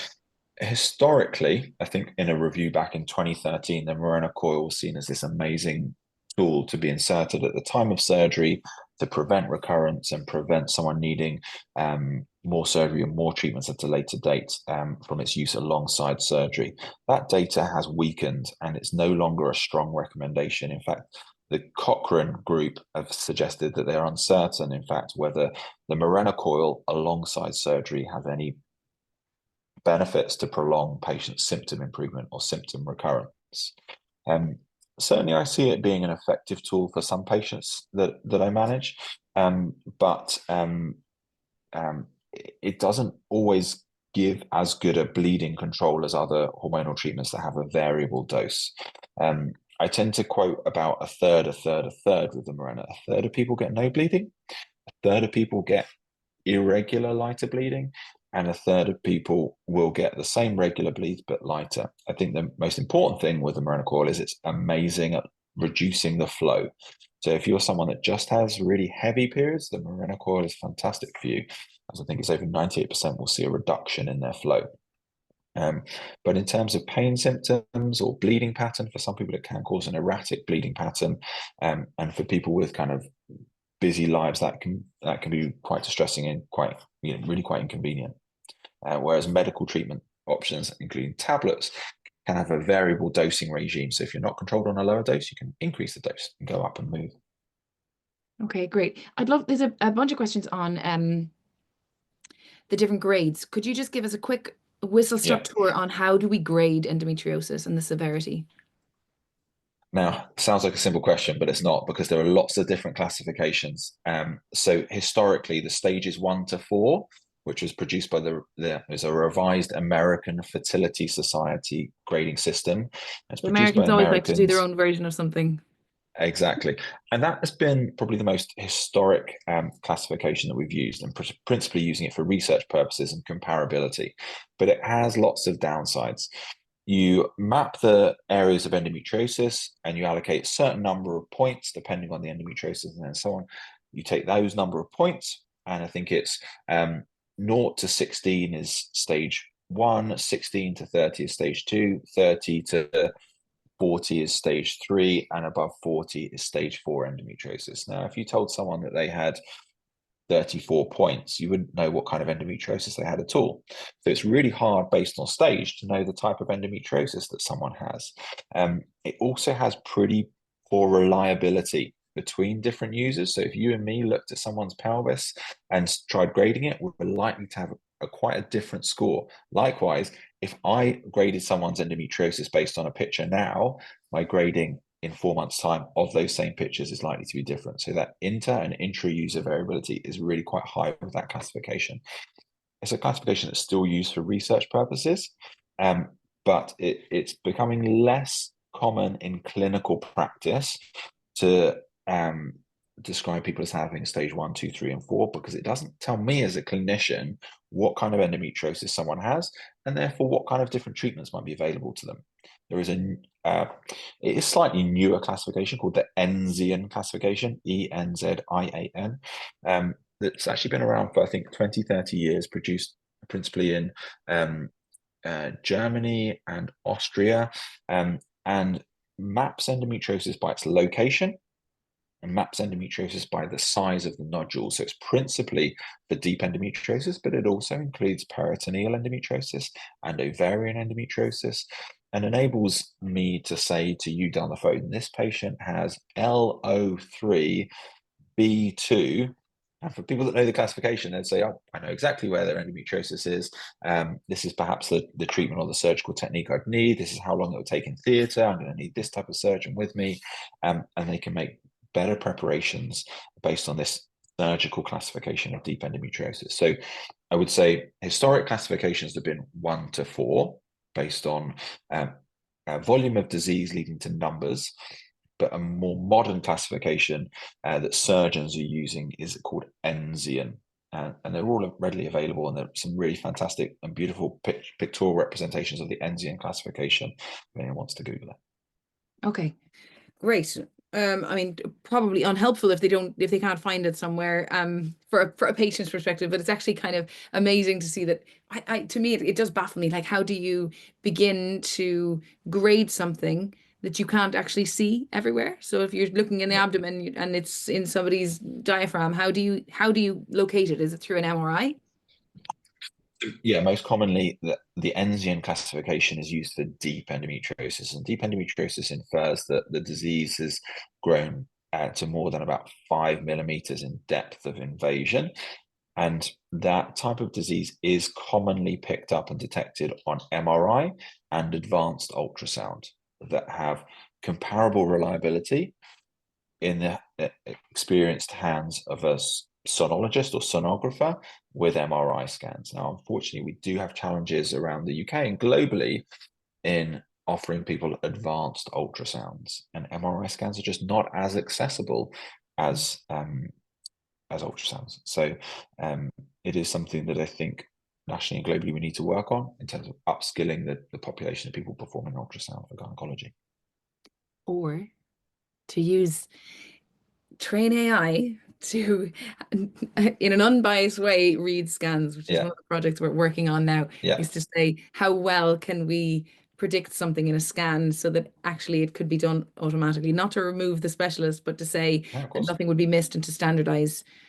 [SPEAKER 2] historically, I think in a review back in 2013, the Mirena coil was seen as this amazing tool to be inserted at the time of surgery to prevent recurrence and prevent someone needing more surgery and more treatments at a later date from its use alongside surgery. That data has weakened and it's no longer a strong recommendation. In fact, the Cochrane group have suggested that they're uncertain, in fact, whether the Mirena coil alongside surgery has any benefits to prolong patient symptom improvement or symptom recurrence. Certainly, I see it being an effective tool for some patients that I manage, but it doesn't always give as good a bleeding control as other hormonal treatments that have a variable dose. I tend to quote about a third with the Mirena. A third of people get no bleeding, a third of people get irregular lighter bleeding, and a third of people will get the same regular bleeds but lighter. I think the most important thing with the Mirena coil is it's amazing at reducing the flow. So if you're someone that just has really heavy periods, the Mirena coil is fantastic for you, as I think it's over 98% will see a reduction in their flow. But in terms of pain symptoms or bleeding pattern, for some people it can cause an erratic bleeding pattern, and for people with kind of busy lives that can be quite distressing and really quite inconvenient. Whereas medical treatment options, including tablets, can have a variable dosing regime. So if you're not controlled on a lower dose, you can increase the dose and go up and move.
[SPEAKER 1] Okay, great. There's a bunch of questions on the different grades. Could you just give us a quick whistle-stop tour on how do we grade endometriosis and the severity?
[SPEAKER 2] Now, sounds like a simple question, but it's not, because there are lots of different classifications. So historically, the stages 1 to 4, which was produced by there's a revised American Fertility Society grading system. It's produced by
[SPEAKER 1] Americans always like to do their
[SPEAKER 2] Americans.
[SPEAKER 1] own version of something.
[SPEAKER 2] Exactly. And that has been probably the most historic classification that we've used, and principally using it for research purposes and comparability. But it has lots of downsides. You map the areas of endometriosis and you allocate a certain number of points depending on the endometriosis and so on. You take those number of points, and I think it's 0 to 16 is stage 1, 16 to 30 is stage 2, 30 to 40 is stage 3, and above 40 is stage 4 endometriosis. Now, if you told someone that they had 34 points, you wouldn't know what kind of endometriosis they had at all. So it's really hard based on stage to know the type of endometriosis that someone has. It also has pretty poor reliability between different users. So if you and me looked at someone's pelvis and tried grading it, we're likely to have quite a different score. Likewise, if I graded someone's endometriosis based on a picture now, my grading in 4 months' time of those same pictures is likely to be different. So that inter and intra-user variability is really quite high with that classification. It's a classification that's still used for research purposes, but it's becoming less common in clinical practice to describe people as having stage 1, 2, 3, and 4, because it doesn't tell me as a clinician what kind of endometriosis someone has, and therefore what kind of different treatments might be available to them. There is it is slightly newer classification called the Enzian classification, ENZIAN, that's actually been around for, I think, 20, 30 years, produced principally in Germany and Austria, and maps endometriosis by its location and maps endometriosis by the size of the nodule. So it's principally for deep endometriosis, but it also includes peritoneal endometriosis and ovarian endometriosis, and enables me to say to you down the phone, this patient has LO3B2. And for people that know the classification, they'd say, oh, I know exactly where their endometriosis is. This is perhaps the treatment or the surgical technique I'd need. This is how long it will take in theatre. I'm going to need this type of surgeon with me. And they can make better preparations based on this surgical classification of deep endometriosis. So I would say historic classifications have been 1 to 4 based on volume of disease leading to numbers, but a more modern classification that surgeons are using is called Enzian. And they're all readily available, and there are some really fantastic and beautiful pictorial representations of the Enzian classification if anyone wants to Google it.
[SPEAKER 1] Okay, great. I mean, probably unhelpful if they can't find it somewhere for a patient's perspective, but it's actually kind of amazing to see that. To me, it does baffle me. Like, how do you begin to grade something that you can't actually see everywhere. So if you're looking in the abdomen and it's in somebody's diaphragm, how do you locate it? Is it through an MRI?
[SPEAKER 2] Yeah, most commonly the Enzian classification is used for deep endometriosis, and deep endometriosis infers that the disease has grown to more than about 5 millimeters in depth of invasion. And that type of disease is commonly picked up and detected on MRI and advanced ultrasound that have comparable reliability in the experienced hands of a sonologist or sonographer with MRI scans. Now, unfortunately, we do have challenges around the UK and globally in offering people advanced ultrasounds, and MRI scans are just not as accessible as ultrasounds. So it is something that I think nationally and globally we need to work on in terms of upskilling the population of people performing ultrasound for gynecology.
[SPEAKER 1] Or to use train AI to, in an unbiased way, read scans, which is one
[SPEAKER 2] Yeah,
[SPEAKER 1] of the projects we're working on now,
[SPEAKER 2] yeah,
[SPEAKER 1] is to say how well can we predict something in a scan so that actually it could be done automatically, not to remove the specialist, but to say
[SPEAKER 2] yeah, of
[SPEAKER 1] that
[SPEAKER 2] course.
[SPEAKER 1] nothing would be missed and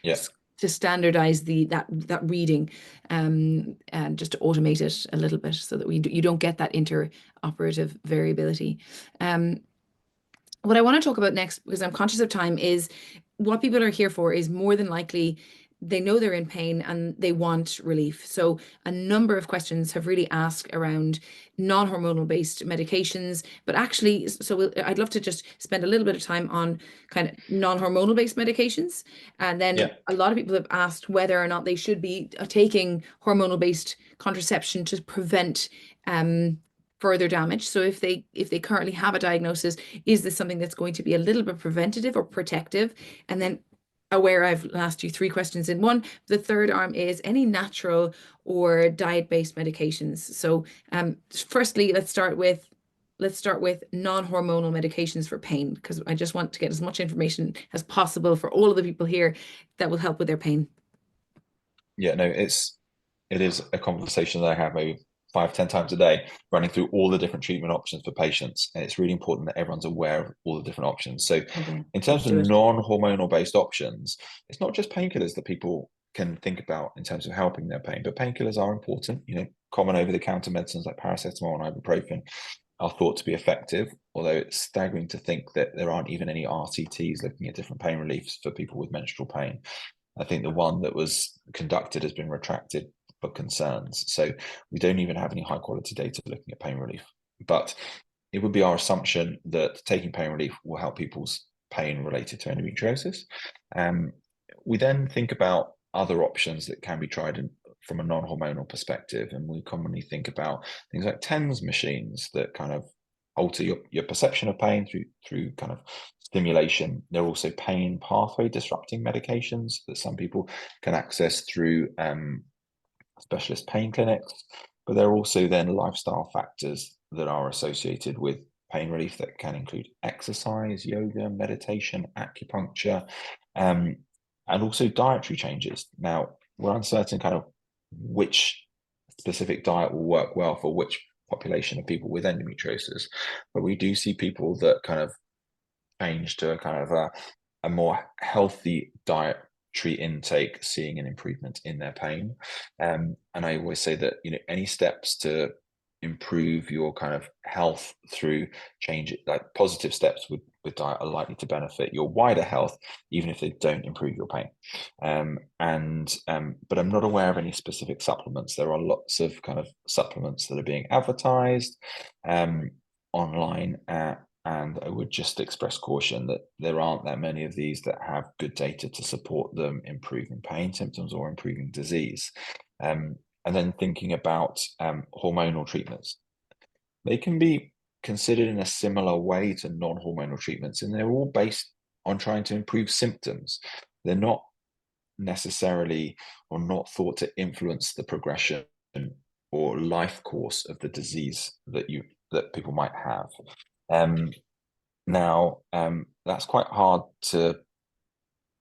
[SPEAKER 2] Yeah,
[SPEAKER 1] to standardize that reading, and just to automate it a little bit so that you don't get that interoperative variability. What I want to talk about next, because I'm conscious of time, is what people are here for is more than likely they know they're in pain and they want relief. So a number of questions have really asked around non-hormonal based medications, but actually, I'd love to just spend a little bit of time on kind of non-hormonal based medications. And then
[SPEAKER 2] yeah,
[SPEAKER 1] a lot of people have asked whether or not they should be taking hormonal based contraception to prevent further damage. So if they currently have a diagnosis, is this something that's going to be a little bit preventative or protective? And then aware I've asked you three questions in one. The third arm is any natural or diet-based medications. So firstly, let's start with non-hormonal medications for pain, because I just want to get as much information as possible for all of the people here that will help with their pain.
[SPEAKER 2] yeah. No, it is a conversation that I have maybe 5, 10 times a day, running through all the different treatment options for patients. And it's really important that everyone's aware of all the different options. So
[SPEAKER 1] Okay,
[SPEAKER 2] in terms
[SPEAKER 1] let's
[SPEAKER 2] of
[SPEAKER 1] do it.
[SPEAKER 2] non-hormonal based options, it's not just painkillers that people can think about in terms of helping their pain, but painkillers are important. Common over-the-counter medicines like paracetamol and ibuprofen are thought to be effective, although it's staggering to think that there aren't even any RCTs looking at different pain reliefs for people with menstrual pain. I think the one that was conducted has been retracted for concerns. So we don't even have any high quality data looking at pain relief. But it would be our assumption that taking pain relief will help people's pain related to endometriosis. We then think about other options that can be tried from a non-hormonal perspective. And we commonly think about things like TENS machines that kind of alter your perception of pain through kind of stimulation. There are also pain pathway disrupting medications that some people can access through specialist pain clinics, but there are also then lifestyle factors that are associated with pain relief that can include exercise, yoga, meditation, acupuncture, and also dietary changes. Now, we're uncertain kind of which specific diet will work well for which population of people with endometriosis, but we do see people that kind of change to a kind of a more healthy dietary intake, seeing an improvement in their pain. And I always say that any steps to improve your kind of health through change, like positive steps with diet, are likely to benefit your wider health, even if they don't improve your pain. But I'm not aware of any specific supplements. There are lots of kind of supplements that are being advertised online. And I would just express caution that there aren't that many of these that have good data to support them improving pain symptoms or improving disease. And then thinking about hormonal treatments, they can be considered in a similar way to non-hormonal treatments, and they're all based on trying to improve symptoms. They're not necessarily or not thought to influence the progression or life course of the disease that people might have. Now, that's quite hard to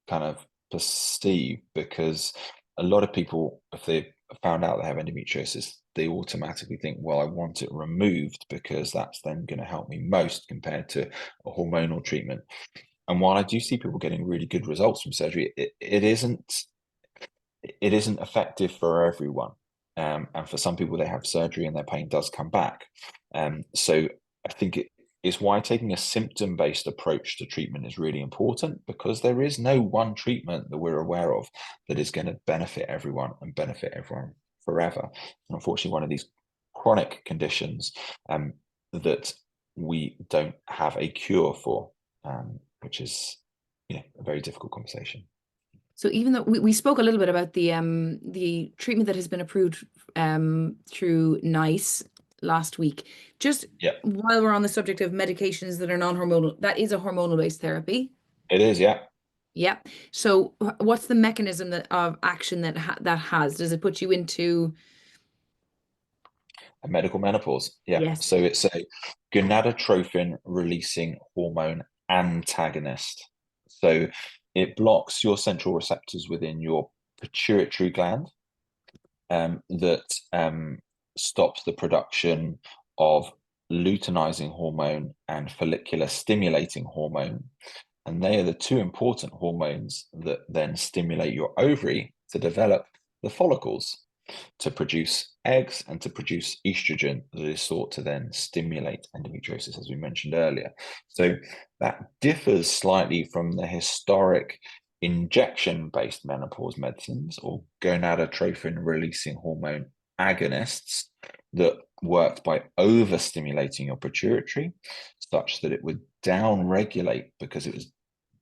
[SPEAKER 2] kind of perceive because a lot of people, if they found out they have endometriosis, they automatically think, well, I want it removed because that's then going to help me most compared to a hormonal treatment. And while I do see people getting really good results from surgery, it isn't effective for everyone. And for some people, they have surgery and their pain does come back. So I think it's why taking a symptom-based approach to treatment is really important, because there is no one treatment that we're aware of that is going to benefit everyone and benefit everyone forever. And unfortunately, one of these chronic conditions that we don't have a cure for, which is a very difficult conversation.
[SPEAKER 1] So even though we spoke a little bit about the treatment that has been approved through NICE last week, just while we're on the subject of medications that are non-hormonal, that is a hormonal-based therapy.
[SPEAKER 2] It is, yeah.
[SPEAKER 1] Yeah. So what's the mechanism of action that has? Does it put you into
[SPEAKER 2] a medical menopause? Yeah.
[SPEAKER 1] Yes.
[SPEAKER 2] So it's a gonadotrophin releasing hormone antagonist. So it blocks your central receptors within your pituitary gland that stops the production of luteinizing hormone and follicular stimulating hormone. And they are the two important hormones that then stimulate your ovary to develop the follicles, to produce eggs and to produce estrogen that is thought to then stimulate endometriosis, as we mentioned earlier. So that differs slightly from the historic injection-based menopause medicines or gonadotrophin-releasing hormone agonists that worked by overstimulating your pituitary, such that it would downregulate, because it was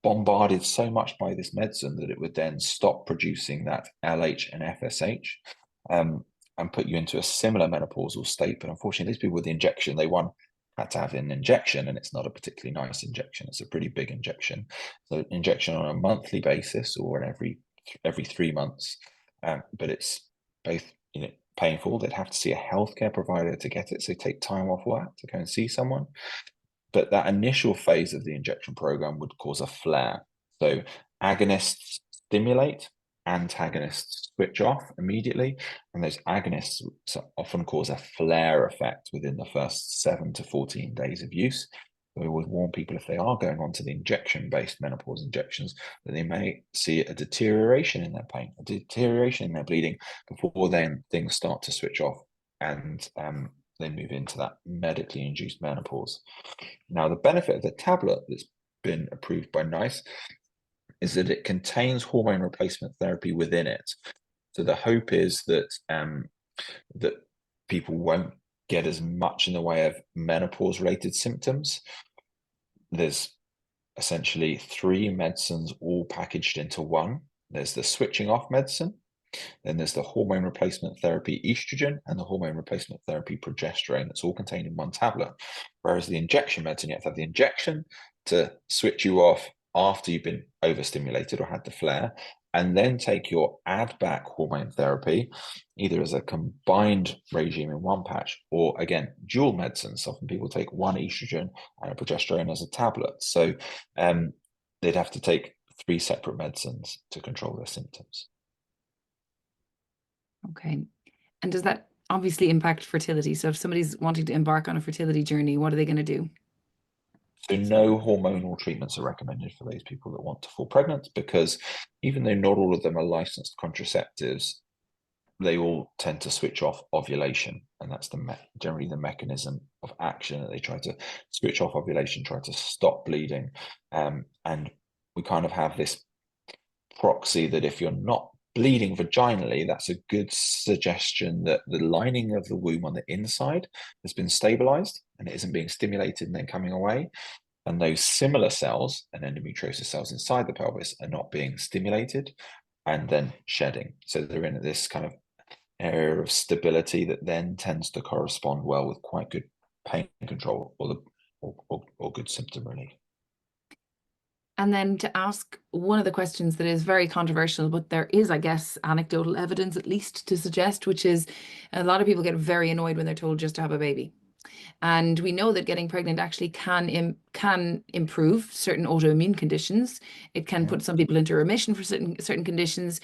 [SPEAKER 2] bombarded so much by this medicine that it would then stop producing that LH and FSH and put you into a similar menopausal state. But unfortunately, these people with the injection, they had to have an injection, and it's not a particularly nice injection. It's a pretty big injection. So injection on a monthly basis or every 3 months. But it's both painful. They'd have to see a healthcare provider to get it. So take time off work to go and see someone. But that initial phase of the injection program would cause a flare. So agonists stimulate, antagonists switch off immediately, and those agonists often cause a flare effect within the first 7 to 14 days of use. So we would warn people, if they are going on to the injection-based menopause injections, that they may see a deterioration in their pain, a deterioration in their bleeding, before then things start to switch off and they move into that medically induced menopause. Now, the benefit of the tablet that's been approved by NICE is that it contains hormone replacement therapy within it. So the hope is that that people won't get as much in the way of menopause-related symptoms. There's essentially 3 medicines all packaged into one. There's the switching off medicine, then there's the hormone replacement therapy estrogen, and the hormone replacement therapy progesterone. That's all contained in one tablet. Whereas the injection medicine, you have to have the injection to switch you off after you've been overstimulated or had the flare, and then take your add-back hormone therapy, either as a combined regime in one patch, or again, dual medicines. Often people take one estrogen and a progesterone as a tablet. So they'd have to take 3 separate medicines to control their symptoms.
[SPEAKER 1] Okay. And does that obviously impact fertility? So if somebody's wanting to embark on a fertility journey, what are they going to do?
[SPEAKER 2] So no hormonal treatments are recommended for those people that want to fall pregnant, because even though not all of them are licensed contraceptives, they all tend to switch off ovulation. And that's generally the mechanism of action, that they try to switch off ovulation, try to stop bleeding. And we kind of have this proxy that if you're not bleeding vaginally, that's a good suggestion that the lining of the womb on the inside has been stabilized and it isn't being stimulated and then coming away. And those similar cells and endometriosis cells inside the pelvis are not being stimulated and then shedding. So they're in this kind of area of stability that then tends to correspond well with quite good pain control or good symptom relief.
[SPEAKER 1] And then to ask one of the questions that is very controversial, but there is, I guess, anecdotal evidence at least to suggest, which is a lot of people get very annoyed when they're told just to have a baby. And we know that getting pregnant actually can improve certain autoimmune conditions. It can
[SPEAKER 2] Yeah.
[SPEAKER 1] put some people into remission for certain conditions.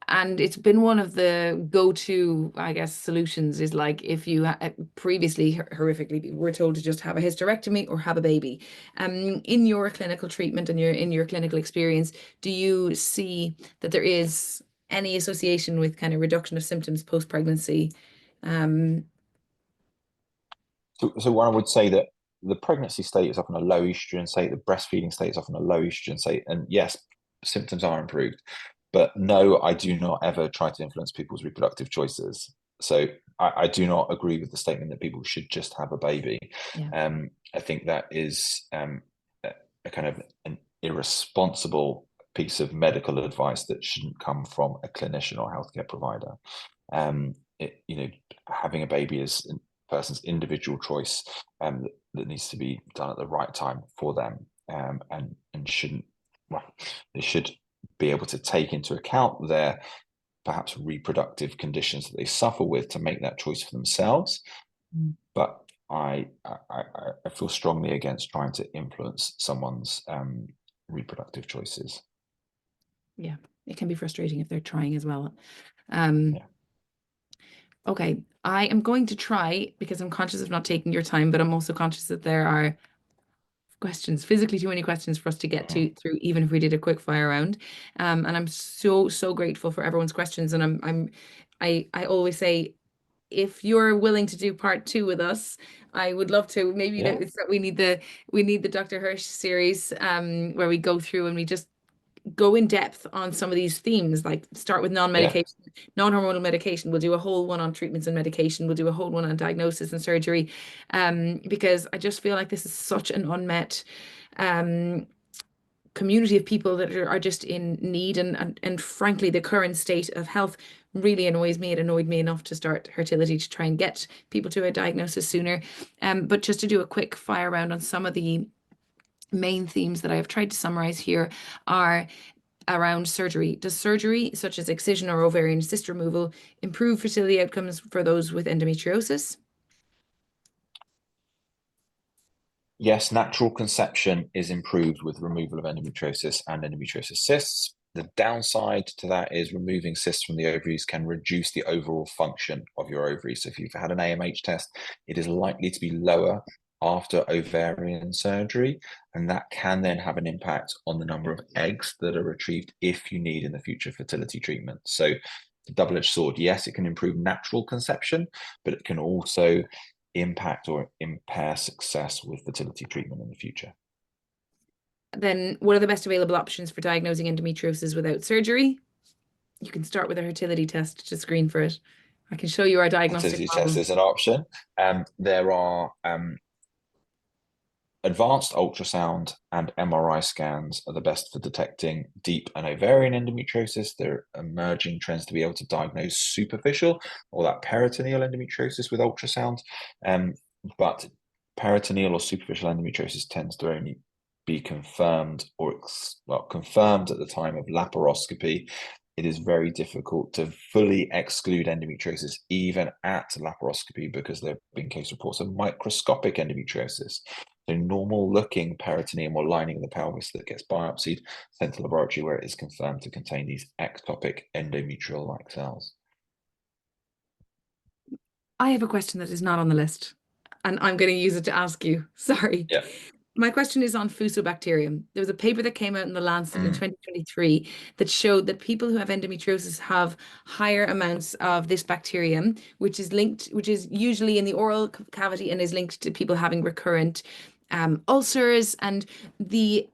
[SPEAKER 1] And it's been one of the go-to, I guess, solutions is like if you previously horrifically were told to just have a hysterectomy or have a baby. In your clinical treatment and in your clinical experience, do you see that there is any association with kind of reduction of symptoms post-pregnancy? Um,
[SPEAKER 2] So one would say that the pregnancy state is often a low estrogen state, the breastfeeding state is often a low estrogen state, and yes, symptoms are improved. But no, I do not ever try to influence people's reproductive choices. So I do not agree with the statement that people should just have a baby.
[SPEAKER 1] yeah.
[SPEAKER 2] I think that is a kind of an irresponsible piece of medical advice that shouldn't come from a clinician or healthcare provider. Having a baby is person's individual choice that needs to be done at the right time for them, and shouldn't, well, they should be able to take into account their perhaps reproductive conditions that they suffer with to make that choice for themselves.
[SPEAKER 1] Mm.
[SPEAKER 2] But I feel strongly against trying to influence someone's reproductive choices.
[SPEAKER 1] Yeah, it can be frustrating if they're trying as well. Um,
[SPEAKER 2] Yeah.
[SPEAKER 1] okay, I am going to try because I'm conscious of not taking your time, but I'm also conscious that there are questions, physically too many questions for us to get to through, even if we did a quick fire round. And I'm so grateful for everyone's questions. And I always say, if you're willing to do part two with us, I would love to. Maybe
[SPEAKER 2] Yeah.
[SPEAKER 1] it's that we need the Dr. Hirsch series, where we go through and we just go in depth on some of these themes, like start with
[SPEAKER 2] Yeah.
[SPEAKER 1] non-hormonal medication. We'll do a whole one on treatments and medication. We'll do a whole one on diagnosis and surgery, because I just feel like this is such an unmet um, community of people that are just in need. And frankly, the current state of health really annoys me. It annoyed me enough to start Hertility to try and get people to a diagnosis sooner. But just to do a quick fire round on some of the main themes that I have tried to summarize here are around surgery. Does surgery, such as excision or ovarian cyst removal, improve fertility outcomes for those with endometriosis?
[SPEAKER 2] Yes, natural conception is improved with removal of endometriosis and endometriosis cysts. The downside to that is removing cysts from the ovaries can reduce the overall function of your ovaries. So if you've had an AMH test, it is likely to be lower after ovarian surgery, and that can then have an impact on the number of eggs that are retrieved if you need in the future fertility treatment. So the double-edged sword, yes, it can improve natural conception, but it can also impact or impair success with fertility treatment in the future.
[SPEAKER 1] Then what are the best available options for diagnosing endometriosis without surgery? You can start with a fertility test to screen for it. I can show you our diagnostic
[SPEAKER 2] Fertility test
[SPEAKER 1] model.
[SPEAKER 2] is an option. There are advanced ultrasound and MRI scans are the best for detecting deep and ovarian endometriosis. There are emerging trends to be able to diagnose superficial or that peritoneal endometriosis with ultrasound. But peritoneal or superficial endometriosis tends to only be confirmed confirmed at the time of laparoscopy. It is very difficult to fully exclude endometriosis even at laparoscopy because there have been case reports of microscopic endometriosis. So normal looking peritoneum or lining of the pelvis that gets biopsied, sent to laboratory where it is confirmed to contain these ectopic endometrial-like cells.
[SPEAKER 1] I have a question that is not on the list, and I'm going to use it to ask you. Sorry.
[SPEAKER 2] Yeah.
[SPEAKER 1] My question is on Fusobacterium. There was a paper that came out in the Lancet in
[SPEAKER 2] Mm.
[SPEAKER 1] 2023 that showed that people who have endometriosis have higher amounts of this bacterium, which is usually in the oral cavity and is linked to people having recurrent ulcers. And the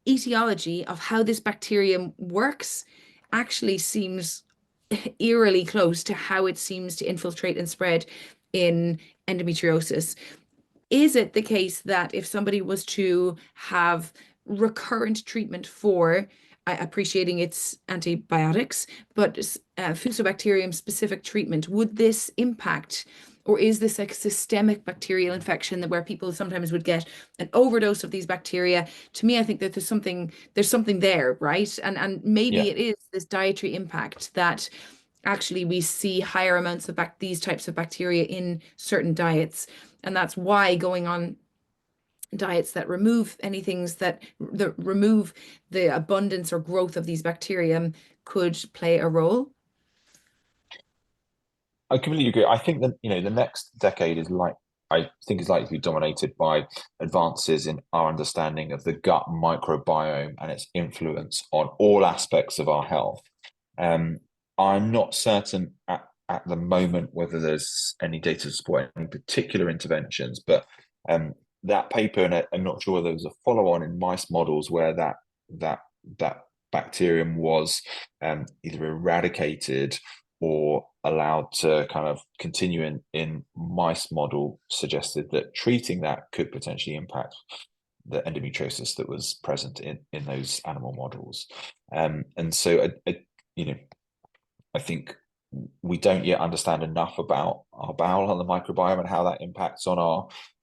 [SPEAKER 1] etiology of how this bacterium works actually seems eerily close to how it seems to infiltrate and spread in endometriosis. Is it the case that if somebody was to have recurrent treatment for, appreciating its antibiotics, but Fusobacterium specific treatment, would this impact, or is this like systemic bacterial infection that where people sometimes would get an overdose of these bacteria? To me, I think that there's something there, right? And maybe
[SPEAKER 2] Yeah.
[SPEAKER 1] it is this dietary impact that actually we see higher amounts of these types of bacteria in certain diets. And that's why going on diets that remove that remove the abundance or growth of these bacteria could play a role.
[SPEAKER 2] I completely agree. I think that, the next decade I think is likely to be dominated by advances in our understanding of the gut microbiome and its influence on all aspects of our health. Um, I'm not certain at the moment whether there's any data to support any particular interventions, but that paper, and I'm not sure whether there was a follow-on in mice models where that that bacterium was either eradicated or allowed to kind of continue in mice model, suggested that treating that could potentially impact the endometriosis that was present in those animal models. And so, I think we don't yet understand enough about our bowel and the microbiome and how that impacts on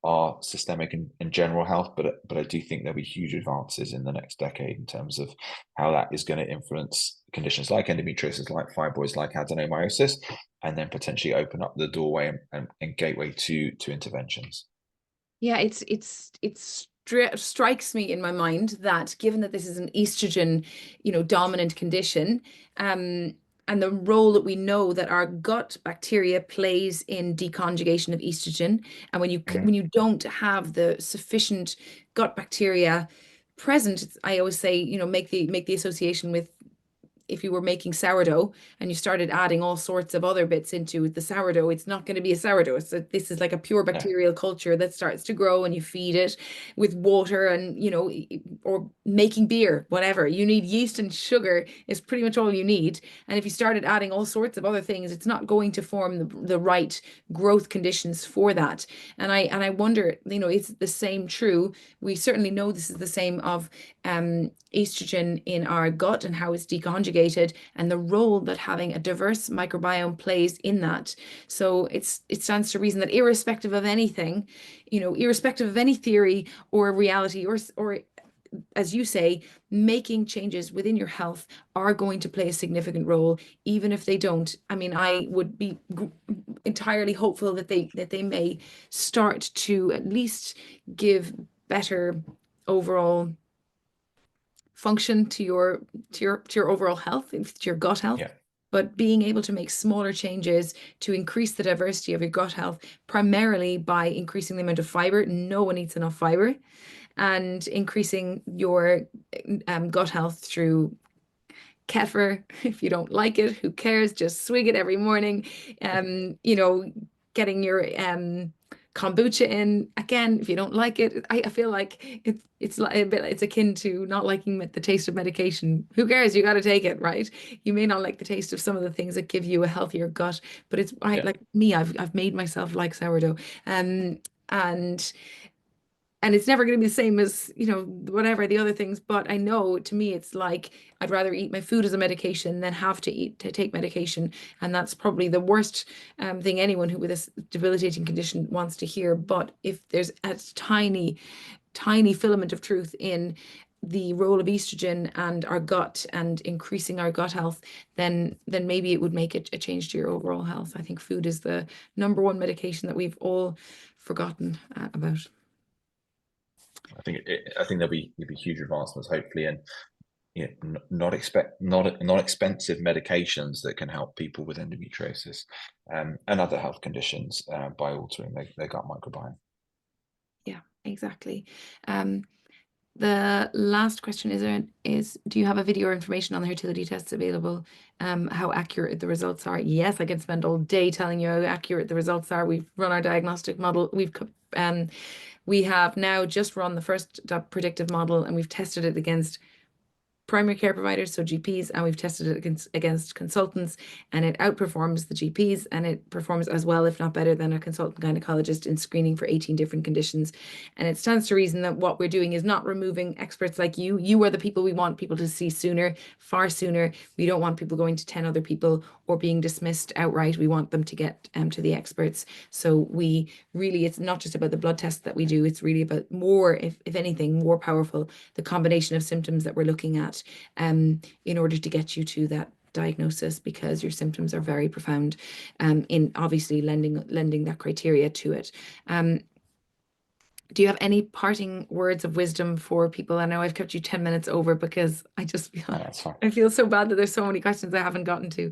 [SPEAKER 2] our systemic and general health. But I do think there'll be huge advances in the next decade in terms of how that is going to influence conditions like endometriosis, like fibroids, like adenomyosis, and then potentially open up the doorway and gateway to interventions.
[SPEAKER 1] Yeah, it strikes me in my mind that given that this is an estrogen, dominant condition, and the role that we know that our gut bacteria plays in deconjugation of estrogen, and when you don't have the sufficient gut bacteria present, I always say, make the association with if you were making sourdough and you started adding all sorts of other bits into the sourdough, it's not going to be a sourdough. So this is like a pure bacterial culture that starts to grow, and you feed it with water and, or making beer, whatever. You need yeast and sugar is pretty much all you need. And if you started adding all sorts of other things, it's not going to form the right growth conditions for that. And I wonder, is the same true? We certainly know this is the same of estrogen in our gut and how it's deconjugated and the role that having a diverse microbiome plays in that. So it stands to reason that irrespective of anything, irrespective of any theory or reality or as you say, making changes within your health are going to play a significant role, even if they don't. I mean, I would be entirely hopeful that they may start to at least give better overall function to your overall health, to your gut health.
[SPEAKER 2] Yeah.
[SPEAKER 1] But being able to make smaller changes to increase the diversity of your gut health, primarily by increasing the amount of fiber. No one eats enough fiber, and increasing your gut health through kefir. If you don't like it, who cares? Just swig it every morning. Getting your kombucha in. Again, if you don't like it, I feel like it's akin to not liking the taste of medication. Who cares? You got to take it, right? You may not like the taste of some of the things that give you a healthier gut, but like me, I've made myself like sourdough. And it's never going to be the same as, whatever the other things. But I know, to me, it's like I'd rather eat my food as a medication than have to take medication. And that's probably the worst thing anyone who with a debilitating condition wants to hear. But if there's a tiny, tiny filament of truth in the role of estrogen and our gut and increasing our gut health, then maybe it would make a change to your overall health. I think food is the number one medication that we've all forgotten about.
[SPEAKER 2] I think there'll be huge advancements, hopefully, and not expensive medications that can help people with endometriosis and other health conditions by altering their gut microbiome.
[SPEAKER 1] Yeah, exactly. The last question is, do you have a video or information on the fertility tests available? How accurate the results are? Yes, I can spend all day telling you how accurate the results are. We've run our diagnostic model. We have now just run the first predictive model, and we've tested it against primary care providers, so GPs, and we've tested it against consultants, and it outperforms the GPs, and it performs as well, if not better, than a consultant gynecologist in screening for 18 different conditions. And it stands to reason that what we're doing is not removing experts like you. You are the people we want people to see sooner, far sooner. We don't want people going to 10 other people or being dismissed outright. We want them to get to the experts. So it's not just about the blood tests that we do. It's really about more, if anything, more powerful, the combination of symptoms that we're looking at in order to get you to diagnosis, because your symptoms are very profound, in obviously lending that criteria to it. Do you have any parting words of wisdom for people? I know I've kept you 10 minutes over because I just feel,
[SPEAKER 2] That's fine.
[SPEAKER 1] I feel so bad that there's so many questions I haven't gotten to.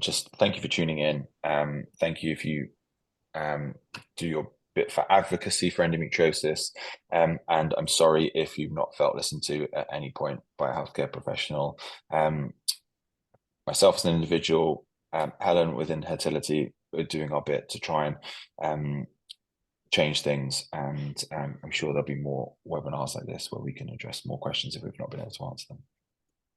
[SPEAKER 2] Just thank you for tuning in. Thank you if you do your bit for advocacy for endometriosis. And I'm sorry if you've not felt listened to at any point by a healthcare professional. Myself as an individual, Helen within Hertility, we're doing our bit to try and change things. And I'm sure there'll be more webinars like this where we can address more questions if we've not been able to answer them.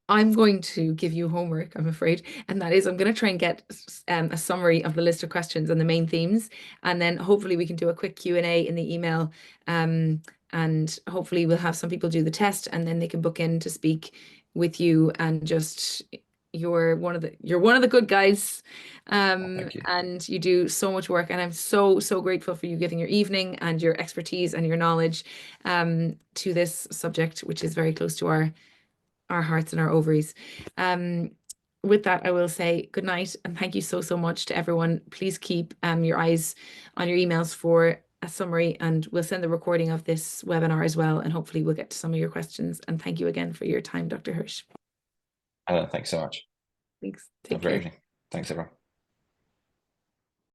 [SPEAKER 1] I'm going to give you homework, I'm afraid, and that is I'm going to try and get a summary of the list of questions and the main themes, and then hopefully we can do a quick Q&A in the email, and hopefully we'll have some people do the test, and then they can book in to speak with you. And just you're one of the good guys,
[SPEAKER 2] Thank you.
[SPEAKER 1] and you do so much work, and I'm so grateful for you giving your evening and your expertise and your knowledge to this subject, which is very close to our hearts and our ovaries. With that, I will say good night and thank you so much to everyone. Please keep your eyes on your emails for a summary, and we'll send the recording of this webinar as well, and hopefully we'll get to some of your questions. And thank you again for your time, Dr. Hirsch.
[SPEAKER 2] Thanks so much.
[SPEAKER 1] Thanks.
[SPEAKER 2] Have a great evening. Thanks, everyone.